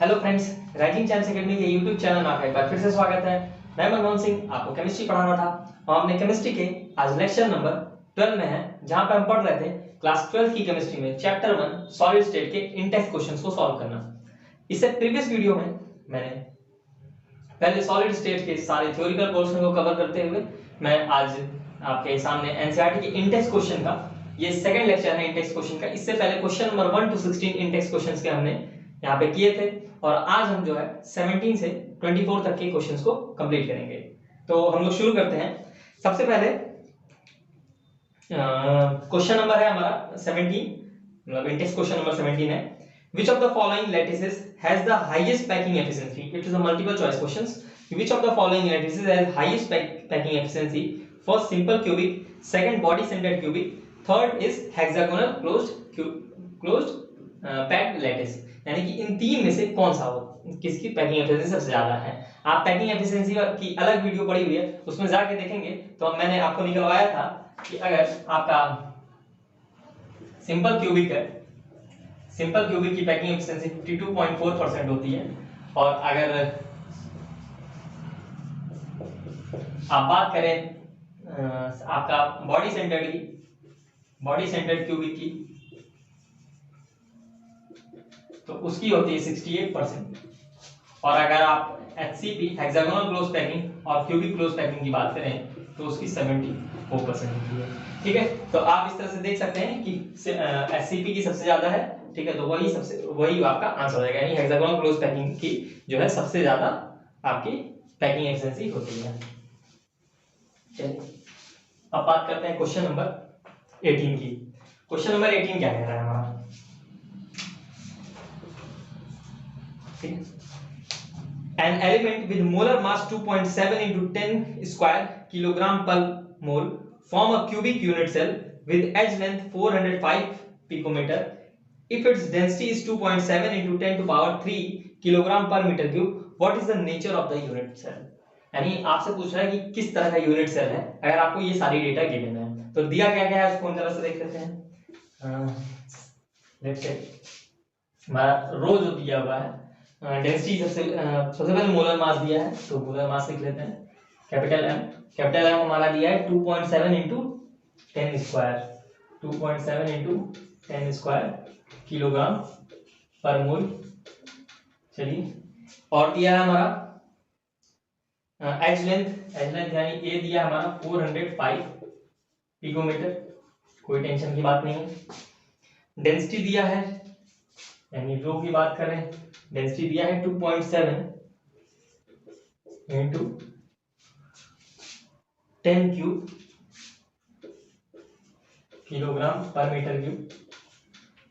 Hello friends, rising chance academy के YouTube channel में आपका एक बार फिर से स्वागत है। मैं मनमोहन सिंह आपको केमिस्ट्री पढ़ा रहा था और हमने केमिस्ट्री के आज लेक्चर नंबर 12 में है, जहां पर हम पढ़ रहे थे क्लास 12 की केमिस्ट्री में चैप्टर 1 सॉलिड स्टेट के इनटेक्स क्वेश्चंस को सॉल्व करना। इससे प्रीवियस वीडियो में मैंने पहले सॉलिड स्टेट के सारे थ्योरिटिकल पोर्शन को कवर करते हुए मैं आज आपके सामने एनसीईआरटी के इंडेक्स क्वेश्चन का ये सेकंड लेक्चर है इंडेक्स क्वेश्चन का। इससे पहले question number 1 to 16 index questions के हमने यहाँ पे किए थे और आज हम जो है 17 से 24 तक के क्वेश्चंस को कंप्लीट करेंगे। तो हम लोग शुरू करते हैं। सबसे पहले क्वेश्चन नंबर है हमारा 17, मतलब इंडेक्स क्वेश्चन नंबर 17 है। Which of the following lattices has the highest packing efficiency? It is a multiple choice questions. Which of the following lattices has highest packing efficiency? First, simple cubic. Second, body-centered cubic. Third is hexagonal closed packed lattice. यानी कि इन तीन में से कौन सा हो, किसकी packing efficiency सबसे ज्यादा है। आप पैकिंग एफिशिएंसी की अलग वीडियो पड़ी हुई है, उसमें जाके देखेंगे। तो मैंने आपको निकलवाया था कि अगर आपका सिंपल क्यूबिक है, सिंपल क्यूबिक की पैकिंग एफिशिएंसी 52.4% होती है और अगर आप बात करें आपका बॉडी सेंटर्ड क्यूबिक की, तो उसकी होती है 68%। और अगर आप एचसीपी हेक्सागोनल क्लोज पैकिंग और क्यूबिक क्लोज पैकिंग की बात करें तो उसकी 74% होती है। ठीक है, तो आप इस तरह से देख सकते हैं कि एचसीपी की सबसे ज्यादा है। ठीक है, तो वही आपका आंसर हो जाएगा, यानी हेक्सागोनल क्लोज पैकिंग की जो है सबसे ज्यादा आपकी पैकिंग एफिशिएंसी होती है। चलिए अब बात करते हैं क्वेश्चन नंबर 18 की। क्वेश्चन नंबर 18 क्या कह रहा है हमारा? An element with molar mass 2.7 into 10 square kilogram per mole form a cubic unit cell with edge length 405 picometer. If its density is 2.7 into 10 to power 3 kilogram per meter cube, what is the nature of the unit cell? यानी आपसे पूछ रहा है कि किस तरह का unit cell है। अगर आपको ये सारी डेटा गिवन है तो दिया क्या क्या है उसको हम जरा से देख लेते हैं। लेट्स से हमारा रो जो दिया हुआ है, डेंसिटी सबसे पहले मोलर मास दिया है, तो मोलर मास लिख लेते हैं। कैपिटल एम हमारा दिया है 2.7 into 10 square, 2.7 into 10 square kilogram पर मोल। चलिए, और दिया है हमारा एज लेंथ यानी ए दिया हमारा 405 पिकोमीटर, कोई टेंशन की बात नहीं है। डेंसिटी दिया है, यानी रो की बात करें, डेंसिटी दिया है 2.7 into 10 क्यूब किलोग्राम पर metre cube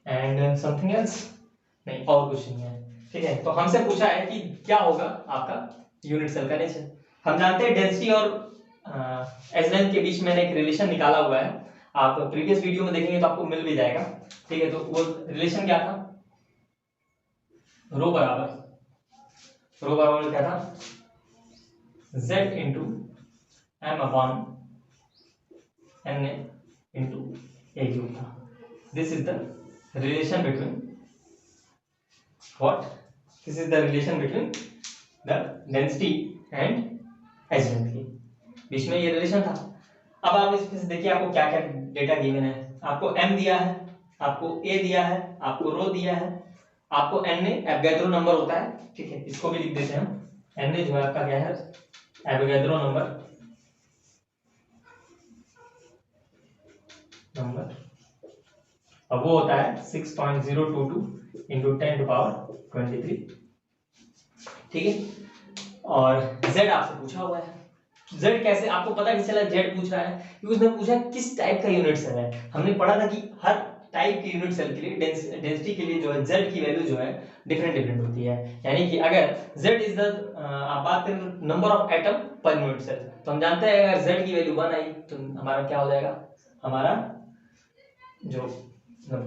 and something else नहीं, और कुछ नहीं है। ठीक है, तो हमसे पूछा है कि क्या होगा आपका यूनिट सेल का नेचर। हम जानते हैं डेंसिटी और एज लेंथ के बीच में एक रिलेशन निकाला हुआ है, आप प्रीवियस वीडियो में देखेंगे तो आपको मिल भी जाएगा। ठीक है, तो वो रिलेशन क्या था? रो बराबर क्या था? z into M upon N into A cube था। This is the relation between what? This is the relation between the density and edge length के बीच में ये रिलेशन था। अब आप इसमें से देखिए आपको क्या क्या डेटा गिवन है। आपको m दिया है, आपको a दिया है, आपको रो दिया है, आपको Na एवोगैड्रो नंबर होता है। ठीक है, इसको भी लिख देते हैं हम। Na जो है आपका क्या है? एवोगैड्रो नंबर अब वो होता है 6.022 into 10 to power 23। ठीक है, और z आपसे पूछा हुआ है। z कैसे आपको पता कैसे चला z पूछ रहा है? क्योंकि उसने पूछा किस टाइप का यूनिट सेल है। हमने पढ़ा था कि हर टाइप के यूनिट सेल के लिए डेंसिटी के लिए जो है z की वैल्यू जो है डिफरेंट होती है। यानी कि अगर z इज द आप बात करें नंबर ऑफ एटम पर यूनिट सेल, तो हम जानते हैं अगर z की वैल्यू 1 आई तो हमारा क्या हो जाएगा? हमारा जो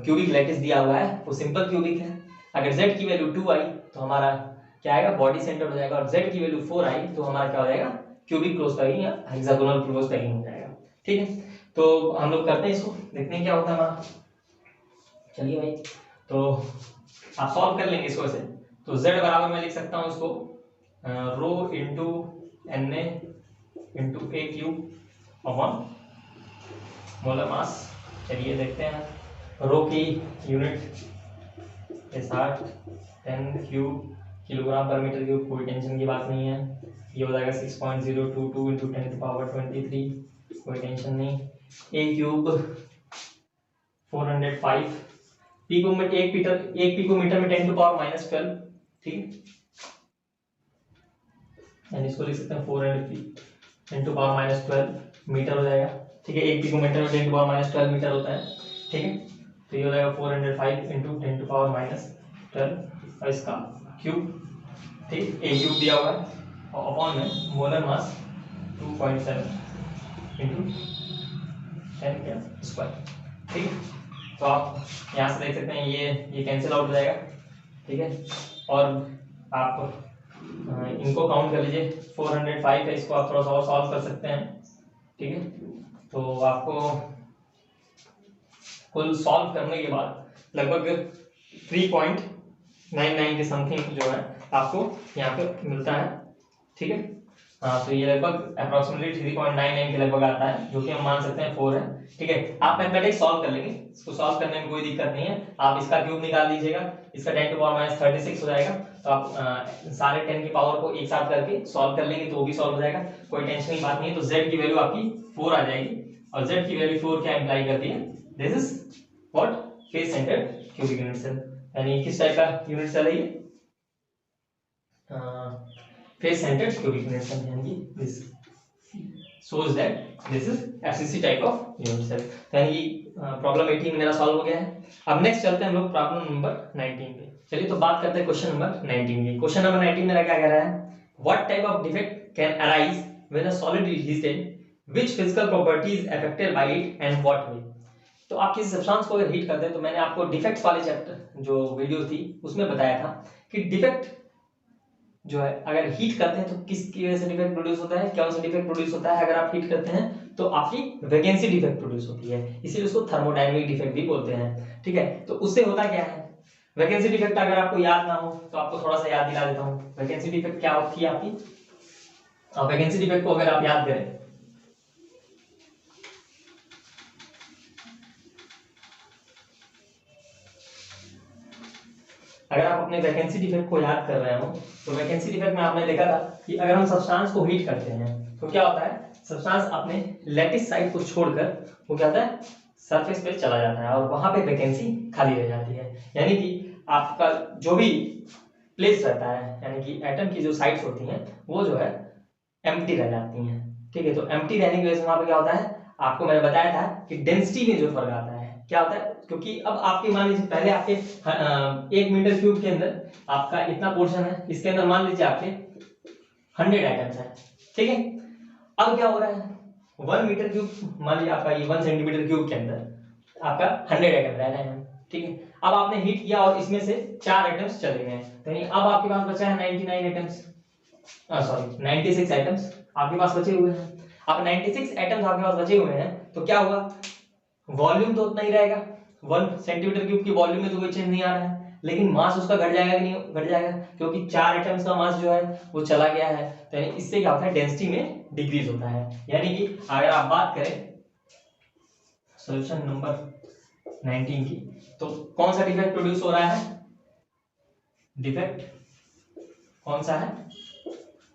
क्यूबिक लैटिस दिया हुआ है वो सिंपल क्यूबिक है। अगर z की वैल्यू 2 आई तो हमारा क्या आएगा? बॉडी सेंटर हो जाएगा। और z की वैल्यू 4 आई तो हमारा क्या हो जाएगा? क्यूबिक क्लोज पैकिंग या हेक्सागोनल क्लोज पैकिंग हो जाएगा। ठीक है, तो हम लोग करते हैं इसको, देखते हैं क्या होता है हमारा। चलिए भाई, तो आप सॉल्व कर लेंगे इसको ऐसे। तो z बराबर मैं लिख सकता हूँ इसको rho into N A into A cube upon molar mass. चलिए देखते हैं रो की यूनिट 10 क्यूब किलोग्राम पर मीटर क्यूब, कोई टेंशन की बात नहीं है। ये हो जाएगा 6.022 इंटू 10⁻23, कोई टेंशन नहीं। ए क्यूब 405 पिको में एक पिकोमीटर में 10⁻12, ठीक है। इसको लिख सकते हैं 400 इंटू पावर -12 मीटर हो जाएगा, ठीक है। एक पिकोमीटर में 10⁻12 मीटर होता है, ठीक है। तो ये हो जाएगा 405 इंटू 10⁻12 और इसका क्यूब, ठीक। ए क्यूब दिया हुआ है और अपॉन में मोलर मास 2.7 इंटू 10 स्क्वायर, ठीक है। तो आप यहाँ से देख सकते हैं ये कैंसिल आउट हो जाएगा, ठीक है। और आप इनको काउंट कर लीजिए, 405 है, इसको आप थोड़ा सा और सॉल्व कर सकते हैं, ठीक है। तो आपको कुल सॉल्व करने के बाद लगभग 3.99 के समथिंग जो है आपको यहाँ पे मिलता है, ठीक है। हाँ, तो ये लगभग अप्रोक्सीमेटली 3.99 के लगभग आता है, जो कि हम मान सकते हैं 4 है, ठीक है। आप मैथमेटिक्स सॉल्व कर लेंगे, इसको सॉल्व करने में कोई दिक्कत नहीं है। आप इसका क्यूब निकाल लीजिएगा, इसका 10⁻36 हो जाएगा। तो आप सारे 10 की पावर को एक साथ करके सॉल्व कर लेंगे तो वो भी सॉल्व हो जाएगा, कोई टेंशन की बात नहीं है। तो z की वैल्यू आपकी 4 आ जाएगी, और z की वैल्यू 4 क्या इंप्लाई करती है, this is what, face centred cubic unit cell. यानी किस टाइप का यूनिट सेल है ये, face centred cubic unit cell, यानी this shows that this is FCC type of unit cell। यानी प्रॉब्लम 18 मेरा सॉल्व हो गया है। अब नेक्स्ट चलते हैं हम लोग प्रॉब्लम नंबर 19 पे। चलिए तो बात करते हैं क्वेश्चन नंबर 19 की। क्वेश्चन नंबर 19 मेरा क्या कह रहा है, what type of defect can arise when a solid is heated, which physical property is affected by it and what way. तो आप किसी सब्सटेंस को अगर हीट करते हैं, तो मैंने आपको डिफेक्ट्स वाले चैप्टर जो वीडियो थी उसमें बताया था कि डिफेक्ट जो है अगर हीट करते हैं तो किसकी वजह से डिफेक्ट प्रोड्यूस होता है, कौन सा डिफेक्ट प्रोड्यूस होता है। अगर आप हीट करते हैं तो आपकी वैकेंसी डिफेक्ट प्रोड्यूस होती है, इसीलिए उसको थर्मोडायनामिक डिफेक्ट भी बोलते हैं, ठीक है। तो उससे होता क्या है, वैकेंसी डिफेक्ट अगर आपको याद ना हो तो आपको थोड़ा सा याद दिला देता हूँ। वैकेंसी डिफेक्ट क्या होती है आपकी, वैकेंसी डिफेक्ट को अगर आप याद करें, अगर आप अपने वैकेंसी डिफेक्ट को याद कर रहे हो तो वैकेंसी डिफेक्ट में आपने देखा था कि अगर हम सब्सटेंस को हीट करते हैं तो क्या होता है, सब्सटेंस अपने लैटिस साइड को छोड़कर वो क्या होता है, सरफेस पे चला जाता है और वहां पे वैकेंसी खाली रह जाती है। यानी कि आपका जो भी प्लेस रहता है, यानी कि एटम की जो साइड्स होती हैं वो जो है एम्प्टी रह जाती हैं, ठीक है। तो एम्प्टी रहने की वजह से वहां पे क्या होता है, आपको मैंने बताया था कि डेंसिटी में जो फर्क आता है, क्या होता है, क्योंकि अब आपके मान लीजिए पहले आपके 1 मीटर क्यूब के अंदर आपका इतना पोर्शन है, इसके अंदर मान लीजिए आपके 100 आइटम्स है, ठीक है। अब क्या हो रहा है, 1 मीटर क्यूब मान लीजिए आपका ये 1 सेंटीमीटर क्यूब के अंदर आपका 100 आइटम रह रहे हैं, ठीक है। अब आपने हीट किया और इसमें से 4 आइटम्स चले गए, तो अब आपके पास बचा है 99 आइटम्स, सॉरी 96 आइटम्स आपके पास बचे हुए हैं। अब 96 आइटम्स आपके पास बचे हुए हैं तो क्या हुआ, वॉल्यूम तो उतना ही रहेगा, 1 सेंटीमीटर क्यूब की वॉल्यूम में तो कोई चेंज नहीं आ रहा है, लेकिन मास उसका घट जाएगा कि नहीं, घट जाएगा, क्योंकि 4 आइटम्स का मास जो है वो चला गया है। तो यानी इससे क्या होता है, डेंसिटी में डिक्रीज होता है। यानी कि अगर आप बात करें सॉल्यूशन नंबर 19 की, तो कौन सा डिफेक्ट प्रोड्यूस हो रहा है, डिफेक्ट कौन सा है,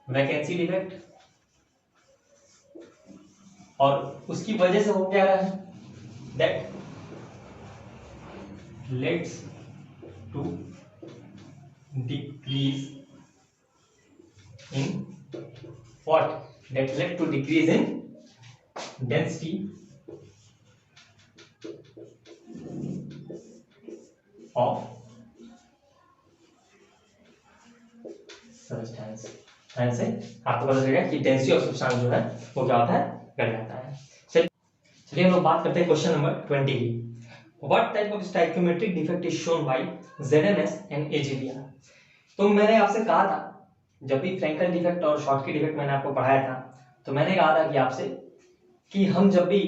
वैकेंसी डिफेक्ट, और उसकी वजह से हो क्या रहा है, that leads to decrease in what, that led to decrease in density of substance। ऐसे आपको पता चलेगा कि डेंसिटी ऑफ सब्सटेंस जो है वो क्या होता है, घट जाता है। चलिए हम लोग बात करते हैं क्वेश्चन नंबर 20 की। What type of stoichiometric defect is shown by ZNS and AGBR? तो मैंने आपसे कहा था, जब भी फ्रैंकल डिफेक्ट और शॉर्टकी डिफेक्ट मैंने आपको पढ़ाया था, तो मैंने कहा था कि आपसे कि हम जब भी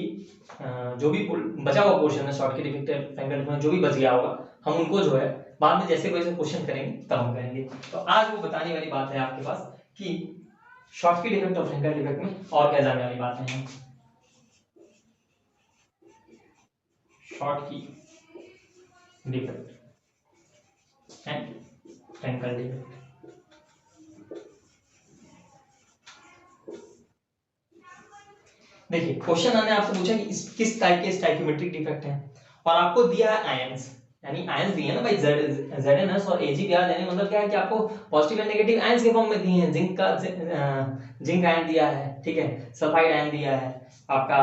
जो भी बचा हुआ पोर्शन है शॉर्टकट डिफेक्ट फ्रैंकल में जो भी बच गया होगा, हम उनको जो है बाद में जैसे वैसे क्वेश्चन करेंगे तब हम करेंगे। तो आज वो बताने वाली बात है आपके पास कि शॉर्टकट डिफेक्ट और फ्रैंकल डिफेक्ट में और क्या जानने वाली बातें हैं। शॉर्ट की डिफेक्ट एंड फ्रैंकल डिफेक्ट। देखिए क्वेश्चन आने आपसे पूछा कि किस टाइप के स्टाइकियोमेट्रिक डिफेक्ट हैं और आपको दिया है आयंस, यानी आयंस दिए ना भाई ZnS और AgBr देने मतलब क्या है कि आपको पॉजिटिव एंड नेगेटिव आयंस के फॉर्म में दिए हैं। जिंक आयन दिया है, ठीक है, सल्फाइड आयन दिया है, आपका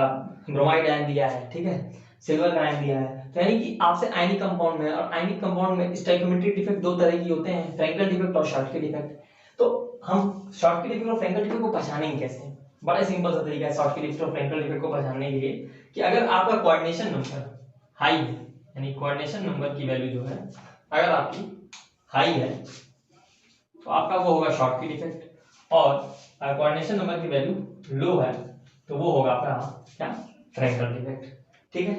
ब्रोमाइड आयन दिया है, ठीक है, सिल्वर का आयन दिया है। तो यानी कि आपसे आयनिक कंपाउंड में और आयनिक कंपाउंड में स्टाइकियोमेट्रिक डिफेक्ट दो तरह की होते हैं, फ्रैंकल डिफेक्ट और शॉर्टकट डिफेक्ट। तो हम शॉर्टकट डिफेक्ट और फ्रैंकल डिफेक्ट को पहचानेंगे कैसे? बड़ा सिंपल सा तरीका है शॉर्टकट डिफेक्ट और फ्रैंकल डिफेक्ट को पहचानने के लिए कि अगर आपका कोऑर्डिनेशन नंबर हाई है, यानी कोऑर्डिनेशन नंबर की वैल्यू जो है अगर आपकी हाई है तो आपका वो होगा शॉर्टकट डिफेक्ट, और अगर कोऑर्डिनेशन नंबर की वैल्यू लो है तो वो होगा आपका क्या, फ्रैंकल डिफेक्ट। ठीक है,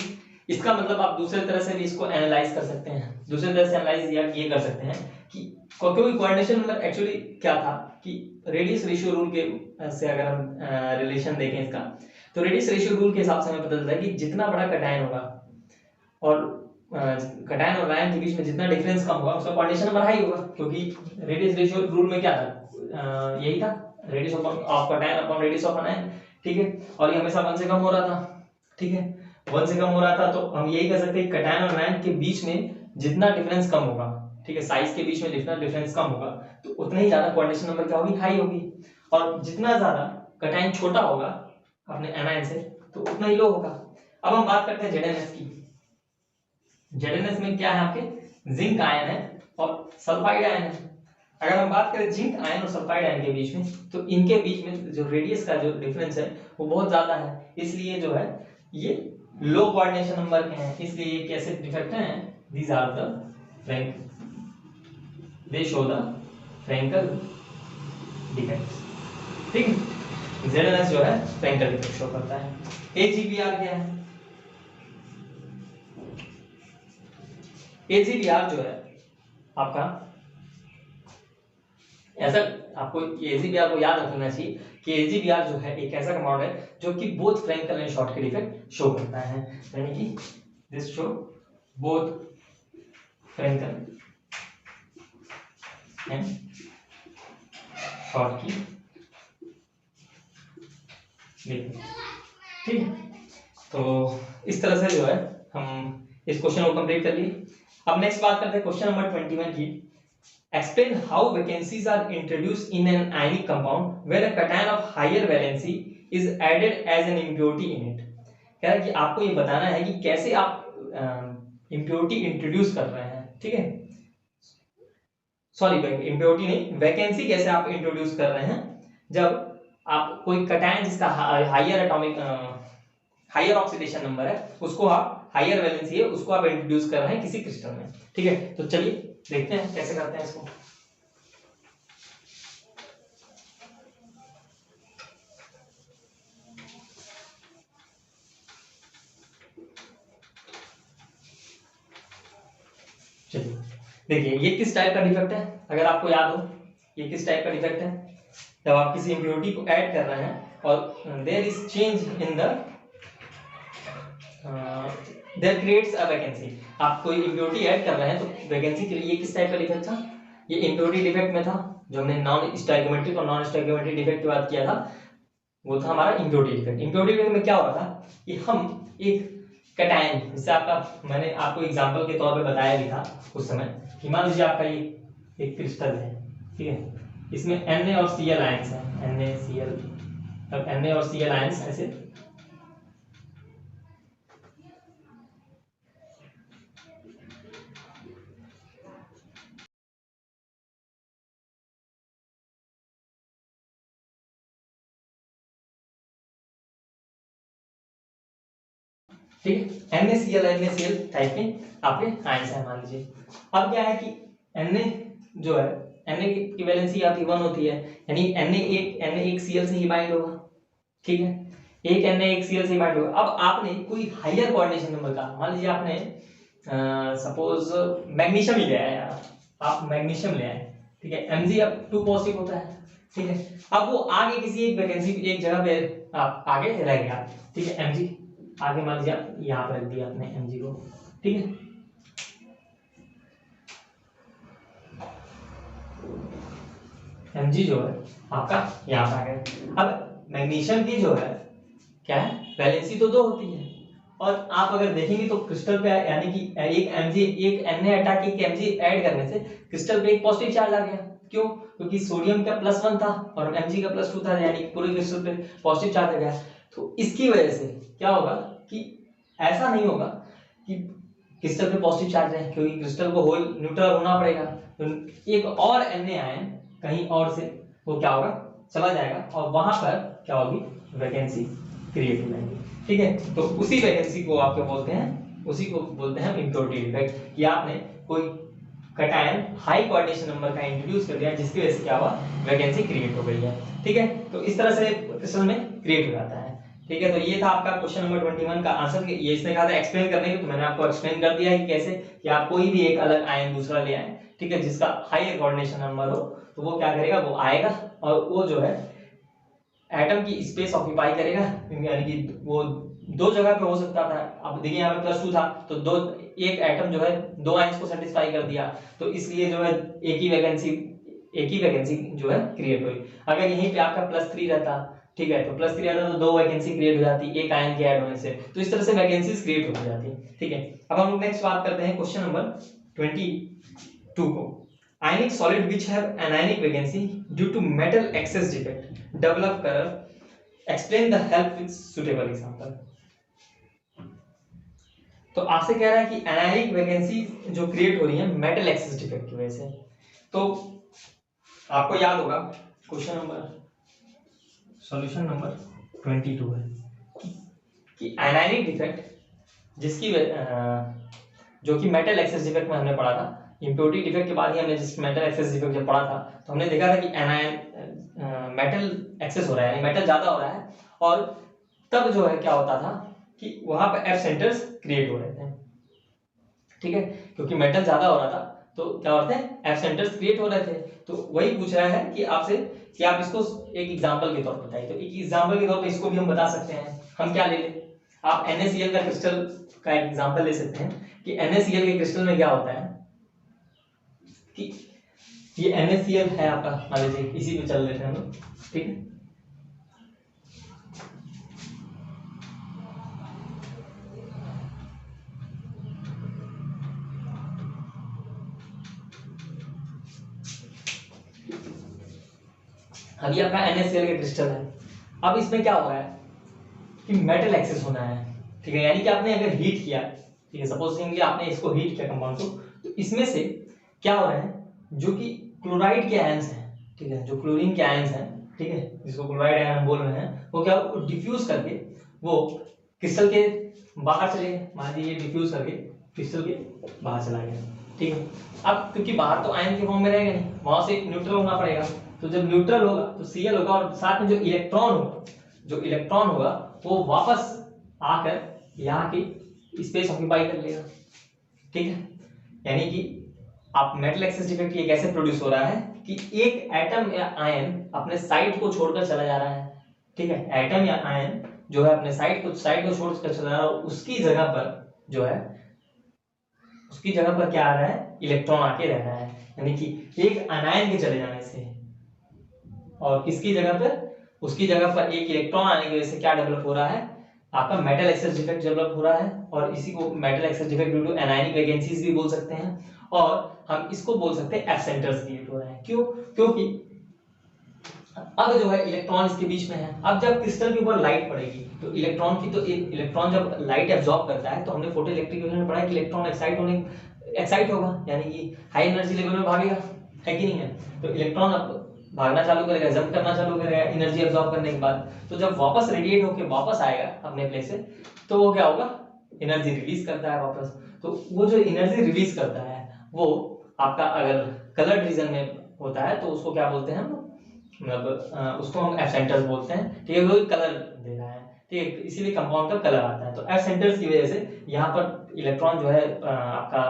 इसका मतलब आप दूसरे तरह से भी इसको एनालाइज कर सकते हैं। दूसरे तरह से एनालाइज ये कर सकते हैं कि क्योंकि कोऑर्डिनेशन नंबर एक्चुअली क्या था कि रेडियस रेशियो रूल के से अगर हम रिलेशन देखें इसका, तो रेडियस रेशियो रूल के हिसाब से हमें पता चलता है कि जितना बड़ा कटायन होगा और कटायन और आयन के बीच में जितना डिफरेंस कम होगा उसका कोऑर्डिनेशन नंबर हाई होगा, क्योंकि रेडियस रेशियो रूल में क्या था, यही था, radius of cation upon radius of ion. ठीक है, और ये हमेशा 1 से कम हो रहा था। ठीक है, 1 से कम हो रहा था तो हम यही कह सकते हैं कटायन और आयन के बीच में जितना डिफरेंस कम होगा, ठीक है, साइज के बीच में जितना डिफरेंस कम होगा तो उतना ही ज्यादा कोऑर्डिनेशन नंबर क्या होगी, हाई होगी। और जितना ज्यादा कटायन छोटा होगा अपने एनायन से तो उतना ही लो होगा। अब हम बात करते हैं ZnS की। ZnS में क्या है, आपके जिंक आयन है और सल्फाइड आयन है। अगर हम बात करें जिंक आयन और सल्फाइड आयन के बीच में, तो इनके बीच में जो रेडियस का जो डिफरेंस है वो बहुत ज्यादा है, इसलिए जो है ये लो कोऑर्डिनेशन नंबर के हैं, इसलिए ये कैसे डिफेक्ट हैं, these are the Frank they show the Frenkel defects. ठीक है, ZnS जो है फ्रैंकल डिफेक्ट शो करता है। AgBr क्या है? AgBr जो है आपका, ऐसा आपको AgBr को याद रखना चाहिए कि AgBr जो है एक ऐसा कंपाउंड है जो कि both Frenkel and Schottky defect show करता है, यानी कि this show both Frenkel and Schottky defect. ठीक है, तो इस तरह से जो है हम इस क्वेश्चन को कंप्लीट कर लिए। अब नेक्स्ट बात करते हैं क्वेश्चन नंबर 21 की। Explain how vacancies are introduced in an ionic compound where a cation of higher valency is added as an impurity in it। कह रहा है कि आपको ये बताना है कि कैसे आप इम्प्योरिटी इंट्रोड्यूस कर रहे हैं। ठीक है, सॉरी इम्प्योरिटी नहीं, वैकेंसी कैसे आप इंट्रोड्यूस कर रहे हैं जब आप कोई कटायन जिसका higher atomic higher oxidation number है उसको आप हायर वैलेंसी है उसको आप इंट्रोड्यूस कर रहे हैं किसी क्रिस्टल में। ठीक है, तो चलिए देखते हैं कैसे करते हैं इसको। चलिए देखिए ये किस टाइप का डिफेक्ट है, अगर आपको याद हो ये किस टाइप का डिफेक्ट है, जब आप किसी इम्प्योरिटी को ऐड कर रहे हैं और there is change in the there creates a vacancy. आप कोई इम्प्योरिटी ऐड कर रहे हैं तो वैकेंसी के लिए ये किस टाइप का डिफेक्ट था, ये इम्प्योरिटी डिफेक्ट में था, जो हमने नॉन स्टोइकियोमेट्रिक और नॉन स्टोइकियोमेट्रिक डिफेक्ट की बात किया था वो था हमारा इम्प्योरिटी डिफेक्ट। इम्प्योरिटी डिफेक्ट में क्या हुआ था कि हम एक कटायन, जैसे आपका मैंने आपको एग्जांपल के तौर पे बताया भी था उस समय कि मान लीजिए आपका ये एक क्रिस्टल है, ठीक है, इसमें Na और Cl आयंस है, NaCl, अब Na और Cl आयंस ऐसे ठीक है, NaCl टाइप के आपके आयंस है मान लीजिए। अब क्या है कि Na जो है Na की वैलेंसी आपकी 1 होती है, यानी Na एक Cl से ही बाइंड होगा। ठीक है, एक Na एक Cl से बाइंड होगा। अब आपने कोई हायर कोऑर्डिनेशन नंबर का, मान लीजिए आपने सपोज मैग्नीशियम ही ले आए यार, आप मैग्नीशियम ले आए, ठीक है, Mg अब 2 पॉजिटिव होता है, ठीक है। अब वो आगे किसी एक वैकेंसी एक जगह पे आप आगे रह गया, ठीक है, Mg आगे मान लीजिए आप यहाँ पे रख दिया अपने Mg को, ठीक है। Mg जो है आपका यहाँ पे आ गया। अब मैग्नीशियम की जो है क्या है, वैलेंसी तो 2 होती है, और आप अगर देखेंगे तो क्रिस्टल पे यानी कि एक Mg एक Na हटा के एक Mg ऐड करने से क्रिस्टल पे एक पॉजिटिव चार्ज आ गया। क्यों? क्योंकि सोडियम का +1 था और Mg का +2 था, यानी कि पूरे क्रिस्टल पे पॉजिटिव चार्ज आ गया। तो इसकी वजह से क्या होगा कि ऐसा नहीं होगा कि क्रिस्टल पे पॉजिटिव चार्ज है, क्योंकि क्रिस्टल को होल न्यूट्रल होना पड़ेगा, तो एक और Na आयन कहीं और से वो क्या होगा, चला जाएगा, और वहां पर क्या होगी, वैकेंसी क्रिएट हो जाएगी, ठीक है। तो उसी वैकेंसी को आप क्या बोलते हैं, उसी को बोलते हैं इम्प्योरिटी डिफेक्ट, कि आपने कोई कटायन हाई कोऑर्डिनेशन नंबर का इंट्रोड्यूस कर दिया, जिसकी वजह से क्या हुआ, वैकेंसी क्रिएट हो गई है, ठीक है। तो इस तरह से क्रिस्टल में क्रिएट हो जाता है, ठीक है। तो ये था आपका क्वेश्चन नंबर 21 का आंसर। ये इसने कहा था एक्सप्लेन करने के, तो मैंने आपको एक्सप्लेन कर दिया है कि कैसे, कि आप कोई भी एक अलग आयन दूसरा ले आए, ठीक है, जिसका हाई कोऑर्डिनेशन नंबर हो, तो वो क्या करेगा, वो आएगा और वो जो है एटम की स्पेस ऑक्यूपाई करेगा, यानी कि वो 2 जगह पे हो सकता था। अब देखिए यहाँ पे +2 था, तो एक एटम जो है 2 आयंस को सेटिस्फाई कर दिया, तो इसलिए जो है एक ही वैकेंसी जो है क्रिएट हुई। अगर यहीं पे आपका +3 रहता, ठीक है, तो +3 रहता तो 2 वैकेंसी क्रिएट हो जाती एक आयन के ऐड होने से। तो इस तरह से वैकेंसीज क्रिएट हो जाती, ठीक है। अब हम लोग नेक्स्ट बात करते हैं क्वेश्चन नंबर 22 को। Ionic solid which have anionic vacancy due to metal excess defect develop color, explain the help with suitable example। तो आपसे कह रहा है कि एनायनिक वैकेंसी जो क्रिएट हो रही है मेटल एक्सेस डिफेक्ट की वजह से। तो आपको याद होगा सॉल्यूशन नंबर 22 है कि एनायनिक डिफेक्ट जिसकी जो कि मेटल एक्सेस डिफेक्ट में हमने पढ़ा था, इम्प्योरिटी डिफेक्ट के बाद ही हमने जिस मेटल एक्सेस डिफेक्ट जब पढ़ा था, तो हमने देखा था कि एनायन मेटल एक्सेस हो रहा है, यानी मेटल ज्यादा हो रहा है, और तब जो है क्या होता था कि वहां पर एफ सेंटर्स क्रिएट हो रहे थे, ठीक है, क्योंकि मेटल ज्यादा हो रहा था, तो क्या होते हैं, एफ सेंटर्स क्रिएट हो रहे थे। तो वही पूछ रहा है कि आपसे कि आप इसको एक एग्जांपल के तौर पर बताइए। तो एक एग्जांपल के तौर पर इसको भी हम बता सकते हैं। हम क्या ले लें, आप NaCl का क्रिस्टल का एक एग्जांपल ले सकते हैं कि NaCl के क्रिस्टल में क्या होता है कि ये NaCl है आपका, मान लीजिए इसी पे चल रहे थे हम लोग, ठीक है। अभी आपका NaCl का क्रिस्टल है, अब इसमें क्या हो रहा है कि मेटल एक्सेस होना है, ठीक है, यानी कि आपने अगर हीट किया, ठीक है, सपोजिंगली आपने इसको हीट किया कंपाउंड को, तो इसमें से क्या हो रहा है, जो कि क्लोराइड के आयंस हैं, ठीक है, जो क्लोरीन के आयंस हैं, ठीक है, जिसको क्लोराइड आयन बोल रहे हैं, वो क्या डिफ्यूज करके वो क्रिस्टल के बाहर चले गए। मान लीजिए डिफ्यूज करके क्रिस्टल के बाहर चला गया, ठीक है। अब क्योंकि बाहर तो आयन के फॉर्म में रहेगा नहीं, वहां से न्यूट्रल होना पड़ेगा, तो जब न्यूट्रल होगा तो Cl होगा, और साथ में जो इलेक्ट्रॉन होगा वो वापस आकर यहाँ की स्पेस ऑक्यूपाई कर लेगा, ठीक है। यानी कि आप मेटल एक्सेस डिफेक्ट ये कैसे प्रोड्यूस हो रहा है कि एक एटम या आयन अपने साइड को छोड़कर चला जा रहा है, ठीक है, एटम या आयन जो है अपने साइड को छोड़कर चला जा रहा है, उसकी जगह पर जो है उसकी जगह पर क्या आ रहा है, इलेक्ट्रॉन आके रह रहा है, यानी कि एक अनायन के चले जाने से, और किसकी जगह पर, उसकी जगह पर एक इलेक्ट्रॉन आने की वजह से क्या डेवलप हो रहा है, आपका मेटल एक्सेस डिफेक्ट डेवलप हो रहा है। और इसी को metal excess defect due to anionic vacancies भी बोल सकते हैं, और हम इसको बोल सकते हैं एफ सेंटर्स क्रिएट हो रहे हैं। क्यों? क्योंकि अब जो है इलेक्ट्रॉन इसके बीच में है। अब जब क्रिस्टल के ऊपर लाइट पड़ेगी तो इलेक्ट्रॉन जब लाइट एब्जॉर्ब करता है, तो हमने फोटो इलेक्ट्रिक यूनिट में पढ़ा है कि इलेक्ट्रॉन एक्साइट होगा, यानी कि हाई एनर्जी लेवल में भागेगा, है कि नहीं है। तो इलेक्ट्रॉन अब भागना चालू करेगा, जंप करना चालू करेगा एनर्जी एब्जॉर्ब करने के बाद। तो जब वापस रेडिएट होकर वापस आएगा अपने प्लेस से, तो वो क्या होगा, एनर्जी रिलीज करता है वापस। तो वो जो एनर्जी रिलीज करता है वो आपका अगर कलर्ड रीजन में होता है तो उसको क्या बोलते हैं हम, मतलब उसको हम एफ सेंटर्स बोलते हैं, ठीक है, वो कलर दे रहा है। ठीक है, इसीलिए कंपाउंड का कलर आता है। तो एफ सेंटर्स की वजह से यहाँ पर इलेक्ट्रॉन जो है आपका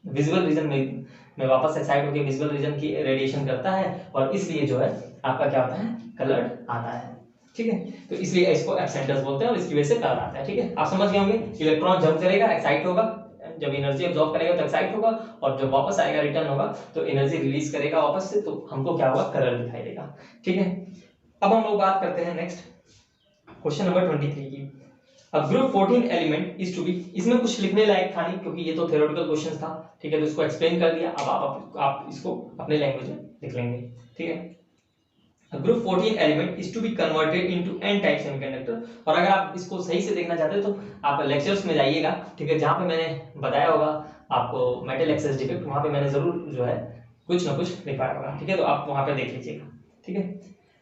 विजुअल रीजन में वापस एक्साइट होकर विजुअल रीजन की रेडिएशन करता है और इसलिए जो है आपका क्या होता है, कलर आता है। ठीक है, तो इसलिए इसको एफ सेंटर्स बोलते हैं और इसकी वजह से कलर आता है। ठीक है, आप समझ गए होंगे, इलेक्ट्रॉन जंप करेगा, एक्साइट होगा, जब एनर्जी अब्सॉर्ब करेगा तो एक्साइट होगा और जब वापस आएगा रिटर्न होगा तो एनर्जी रिलीज करेगा वापस से, तो हमको क्या होगा, कलर दिखाई देगा। ठीक है, अब हम लोग बात करते हैं नेक्स्ट क्वेश्चन नंबर 23 की। अब group 14 element is to be, इसमें कुछ लिखने लायक था नहीं क्योंकि ये तो थ्योरेटिकल क्वेश्चन था। ठीक है, तो इसको एक्सप्लेन कर दिया, अब आप इसको अपने लैंग्वेज में लिख लेंगे। ठीक है, group 14 element is to be converted into n type semiconductor. और अगर आप इसको सही से देखना चाहते हो तो आप लेक्चर्स में जाइएगा। ठीक है, जहां पे मैंने बताया होगा आपको मेटल एक्सेस डिफेक्ट, वहां पे मैंने जरूर जो है कुछ ना कुछ लिखवाया होगा। ठीक है, तो आप वहां पे देख लीजिएगा। ठीक है,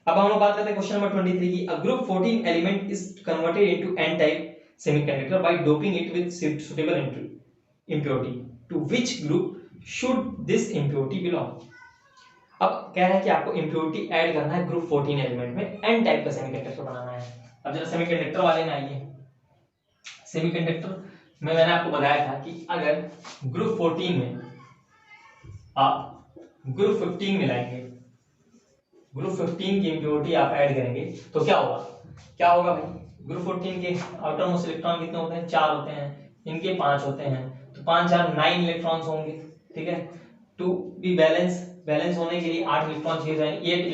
अब हम लोग बात करते हैं क्वेश्चन नंबर 23 की। A group 14 element is converted into n type semiconductor by doping it with suitable impurity, to which group should this impurity belong? अब कह रहा है कि आपको इंप्योरिटी ऐड करना है ग्रुप 14 एलिमेंट में, एन टाइप का सेमीकंडक्टर बनाना है। अब जरा सेमीकंडक्टर वाले में आइए। सेमीकंडक्टर में मैंने आपको बताया था कि अगर ग्रुप 14 में आप ग्रुप 15 मिलाएंगे, ग्रुप 15 की इंप्योरिटी आप ऐड करेंगे तो क्या होगा, क्या होगा भाई, ग्रुप 14 के आउटर मोस्ट इलेक्ट्रॉन कितने होते हैं, 4 होते हैं, इनके 5 होते हैं, तो 5 4 9 इलेक्ट्रॉन्स होंगे। ठीक है, टू बी बैलेंस होने के लिए 8 इलेक्ट्रॉन चाहिए जाएंगे, 1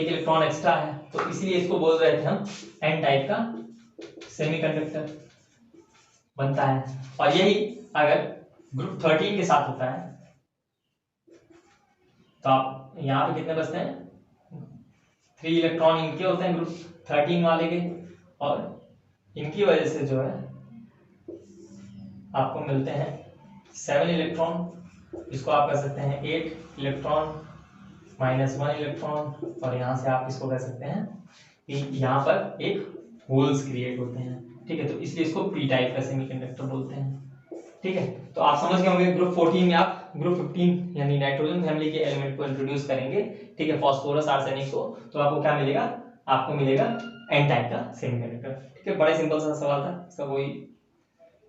इलेक्ट्रॉन एक्स्ट्रा है, तो इसलिए इसको बोल रहे थे हम एन टाइप का सेमीकंडक्टर बनता है। और यही अगर ग्रुप 13 के साथ होता है तो आप यहाँ पे कितने बचते हैं, 3 इलेक्ट्रॉन इनके होते हैं ग्रुप 13 वाले के, और इनकी वजह से जो है आपको मिलते हैं 7 इलेक्ट्रॉन, इसको आप कर सकते हैं 8 इलेक्ट्रॉन माइनस 1 इलेक्ट्रॉन, और यहाँ से आप इसको कह सकते हैं कि यहाँ पर एक होल्स क्रिएट होते हैं। ठीक है, तो इसलिए इसको पी टाइप का सेमीकंडक्टर बोलते हैं। ठीक है, तो आप समझ गए होंगे ग्रुप 14 में आप ग्रुप 15 यानी नाइट्रोजन फैमिली के एलिमेंट को इंट्रोड्यूस करेंगे। ठीक है, फास्फोरस आर्सेनिक को, तो आपको क्या मिलेगा, आपको मिलेगा एन टाइप का सेमीकंडक्टर। ठीक है, बड़ा सिंपल सा सवाल था, इसका कोई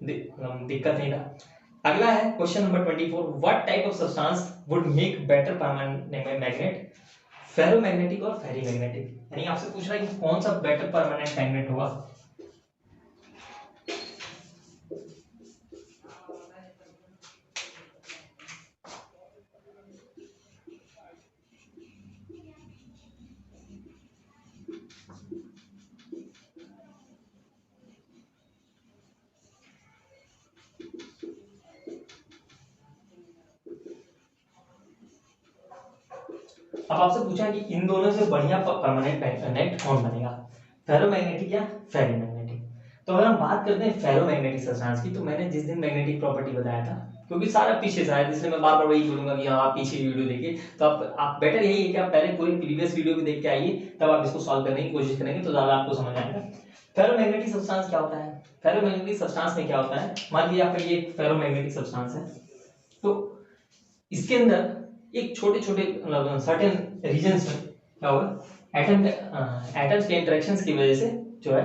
दिक्कत नहीं था। अगला है question number 24, what type of substance would make better permanent magnet, ferromagnetic और फेरीमैग्नेटिक, यानी आपसे पूछ रहा है कि कौन सा बेटर परमानेंट मैग्नेट होगा। अब आपसे पूछा है कि इन दोनों से बढ़िया परमानेंट मैग्नेट कौन बनेगा, फेरोमैग्नेटिक या फेरीमैग्नेटिक। तो अगर हम बात करते हैं फेरोमैग्नेटिक सब्सटेंस की, तो मैंने जिस दिन मैग्नेटिक प्रॉपर्टी बताया था, क्योंकि सारा पीछे से आया, इसलिए मैं बार बार वही बोलूंगा कि हाँ आप पीछे की वीडियो देखिए, तो आप बेटर यही है कि आप पहले पूरी प्रीवियस वीडियो भी देख के आइए, तब आप इसको सॉल्व करने की कोशिश करेंगे तो ज्यादा आपको समझ आएगा। फेरोमैग्नेटिक सब्सटेंस क्या होता है, फेरोमैग्नेटिक सब्सटेंस में क्या होता है, मान लीजिए आपका ये फेरोमैग्नेटिक सब्सटेंस है, तो इसके अंदर एक छोटे छोटे सर्टेन रीजन्स में क्या होगा, एटम्स के इंटरेक्शंस की वजह से जो है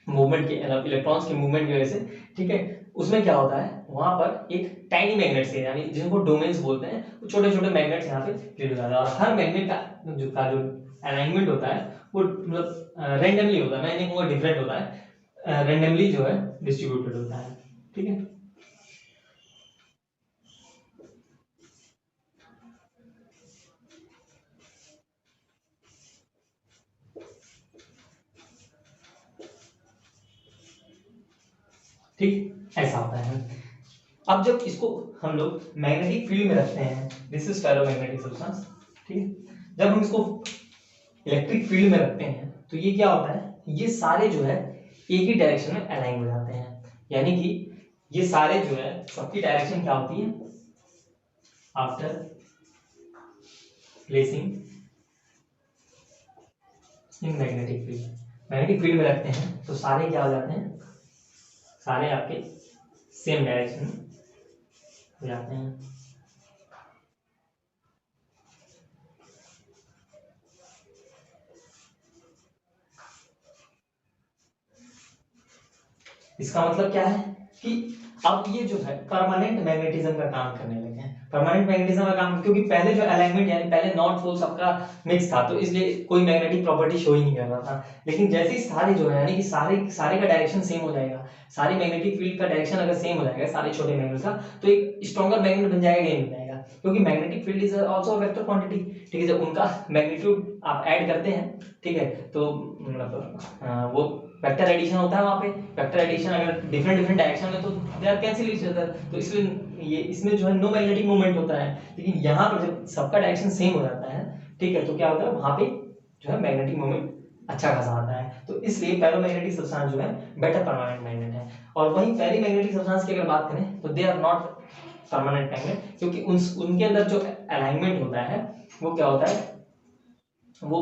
मूवमेंट के इलेक्ट्रॉन्स के मूवमेंट की वजह से, ठीक है, उसमें क्या होता है, वहां पर एक टाइनी मैग्नेट्स है, यानी जिनको डोमेन्स बोलते हैं, वो छोटे छोटे मैग्नेट्स यहाँ पे क्रिएट हो जाते हैं, और हर मैग्नेट का जो अलाइनमेंट होता है वो मतलब रैंडमली होता है, मैं नहीं कहूँगा डिफरेंट होता है, रैंडमली जो है डिस्ट्रीब्यूटेड होता है। ठीक है, ठीक ऐसा होता है। अब जब इसको हम लोग मैग्नेटिक फील्ड में रखते हैं, दिस इज फेरोमैग्नेटिक सब्सटेंस, ठीक है, जब हम इसको इलेक्ट्रिक फील्ड में रखते हैं तो ये क्या होता है, ये सारे जो है एक ही डायरेक्शन में अलाइन हो जाते हैं, यानी कि ये सारे जो है सबकी डायरेक्शन क्या होती है, after placing in magnetic field में रखते हैं तो सारे क्या हो जाते हैं, सारे आपके सेम डायरेक्शन में हो जाते हैं। इसका मतलब क्या है कि अब ये जो है परमानेंट मैग्नेटिज्म का काम करने लगे हैं। परमानेंट मैग्नेटिज्म का काम, क्योंकि पहले जो अलाइनमेंट यानी पहले नॉर्थ पोल सबका मिक्स था, तो इसलिए कोई मैग्नेटिक प्रॉपर्टी शो ही नहीं कर रहा था। लेकिन जैसे ही सारे जो है यानी कि सारे का डायरेक्शन सेम हो जाएगा, सारी मैग्नेटिक फील्ड का डायरेक्शन अगर सेम हो जाएगा सारे छोटे मैग्नेट का, तो एक स्ट्रॉन्गर मैग्नेट बन जाएगा, ये बन जाएगा। क्योंकि magnetic field is also vector quantity, ठीक है। जब उनका मैग्नीट्यूड आप ऐड करते हैं, ठीक है, तो मतलब वो वेक्टर एडिशन होता है। वहां पे वेक्टर एडिशन अगर डिफरेंट डायरेक्शन में, तो they are cancel each other, तो इसलिए ये इसमें जो है नो मैग्नेटिक मूवमेंट होता है। लेकिन यहाँ पर जब सबका डायरेक्शन सेम हो जाता है, ठीक है, तो क्या होता है वहां पे जो है मैग्नेटिक मूवमेंट अच्छा खासा आता है। तो इसलिए फेरोमैग्नेटिक सब्सटेंस जो है बेटर परमानेंट मैग्नेट है। और वहीं फेरीमैग्नेटिक सब्सटेंस की अगर बात करें तो they are not permanent magnet, क्योंकि उनके अंदर जो अलाइनमेंट होता है वो क्या होता है, वो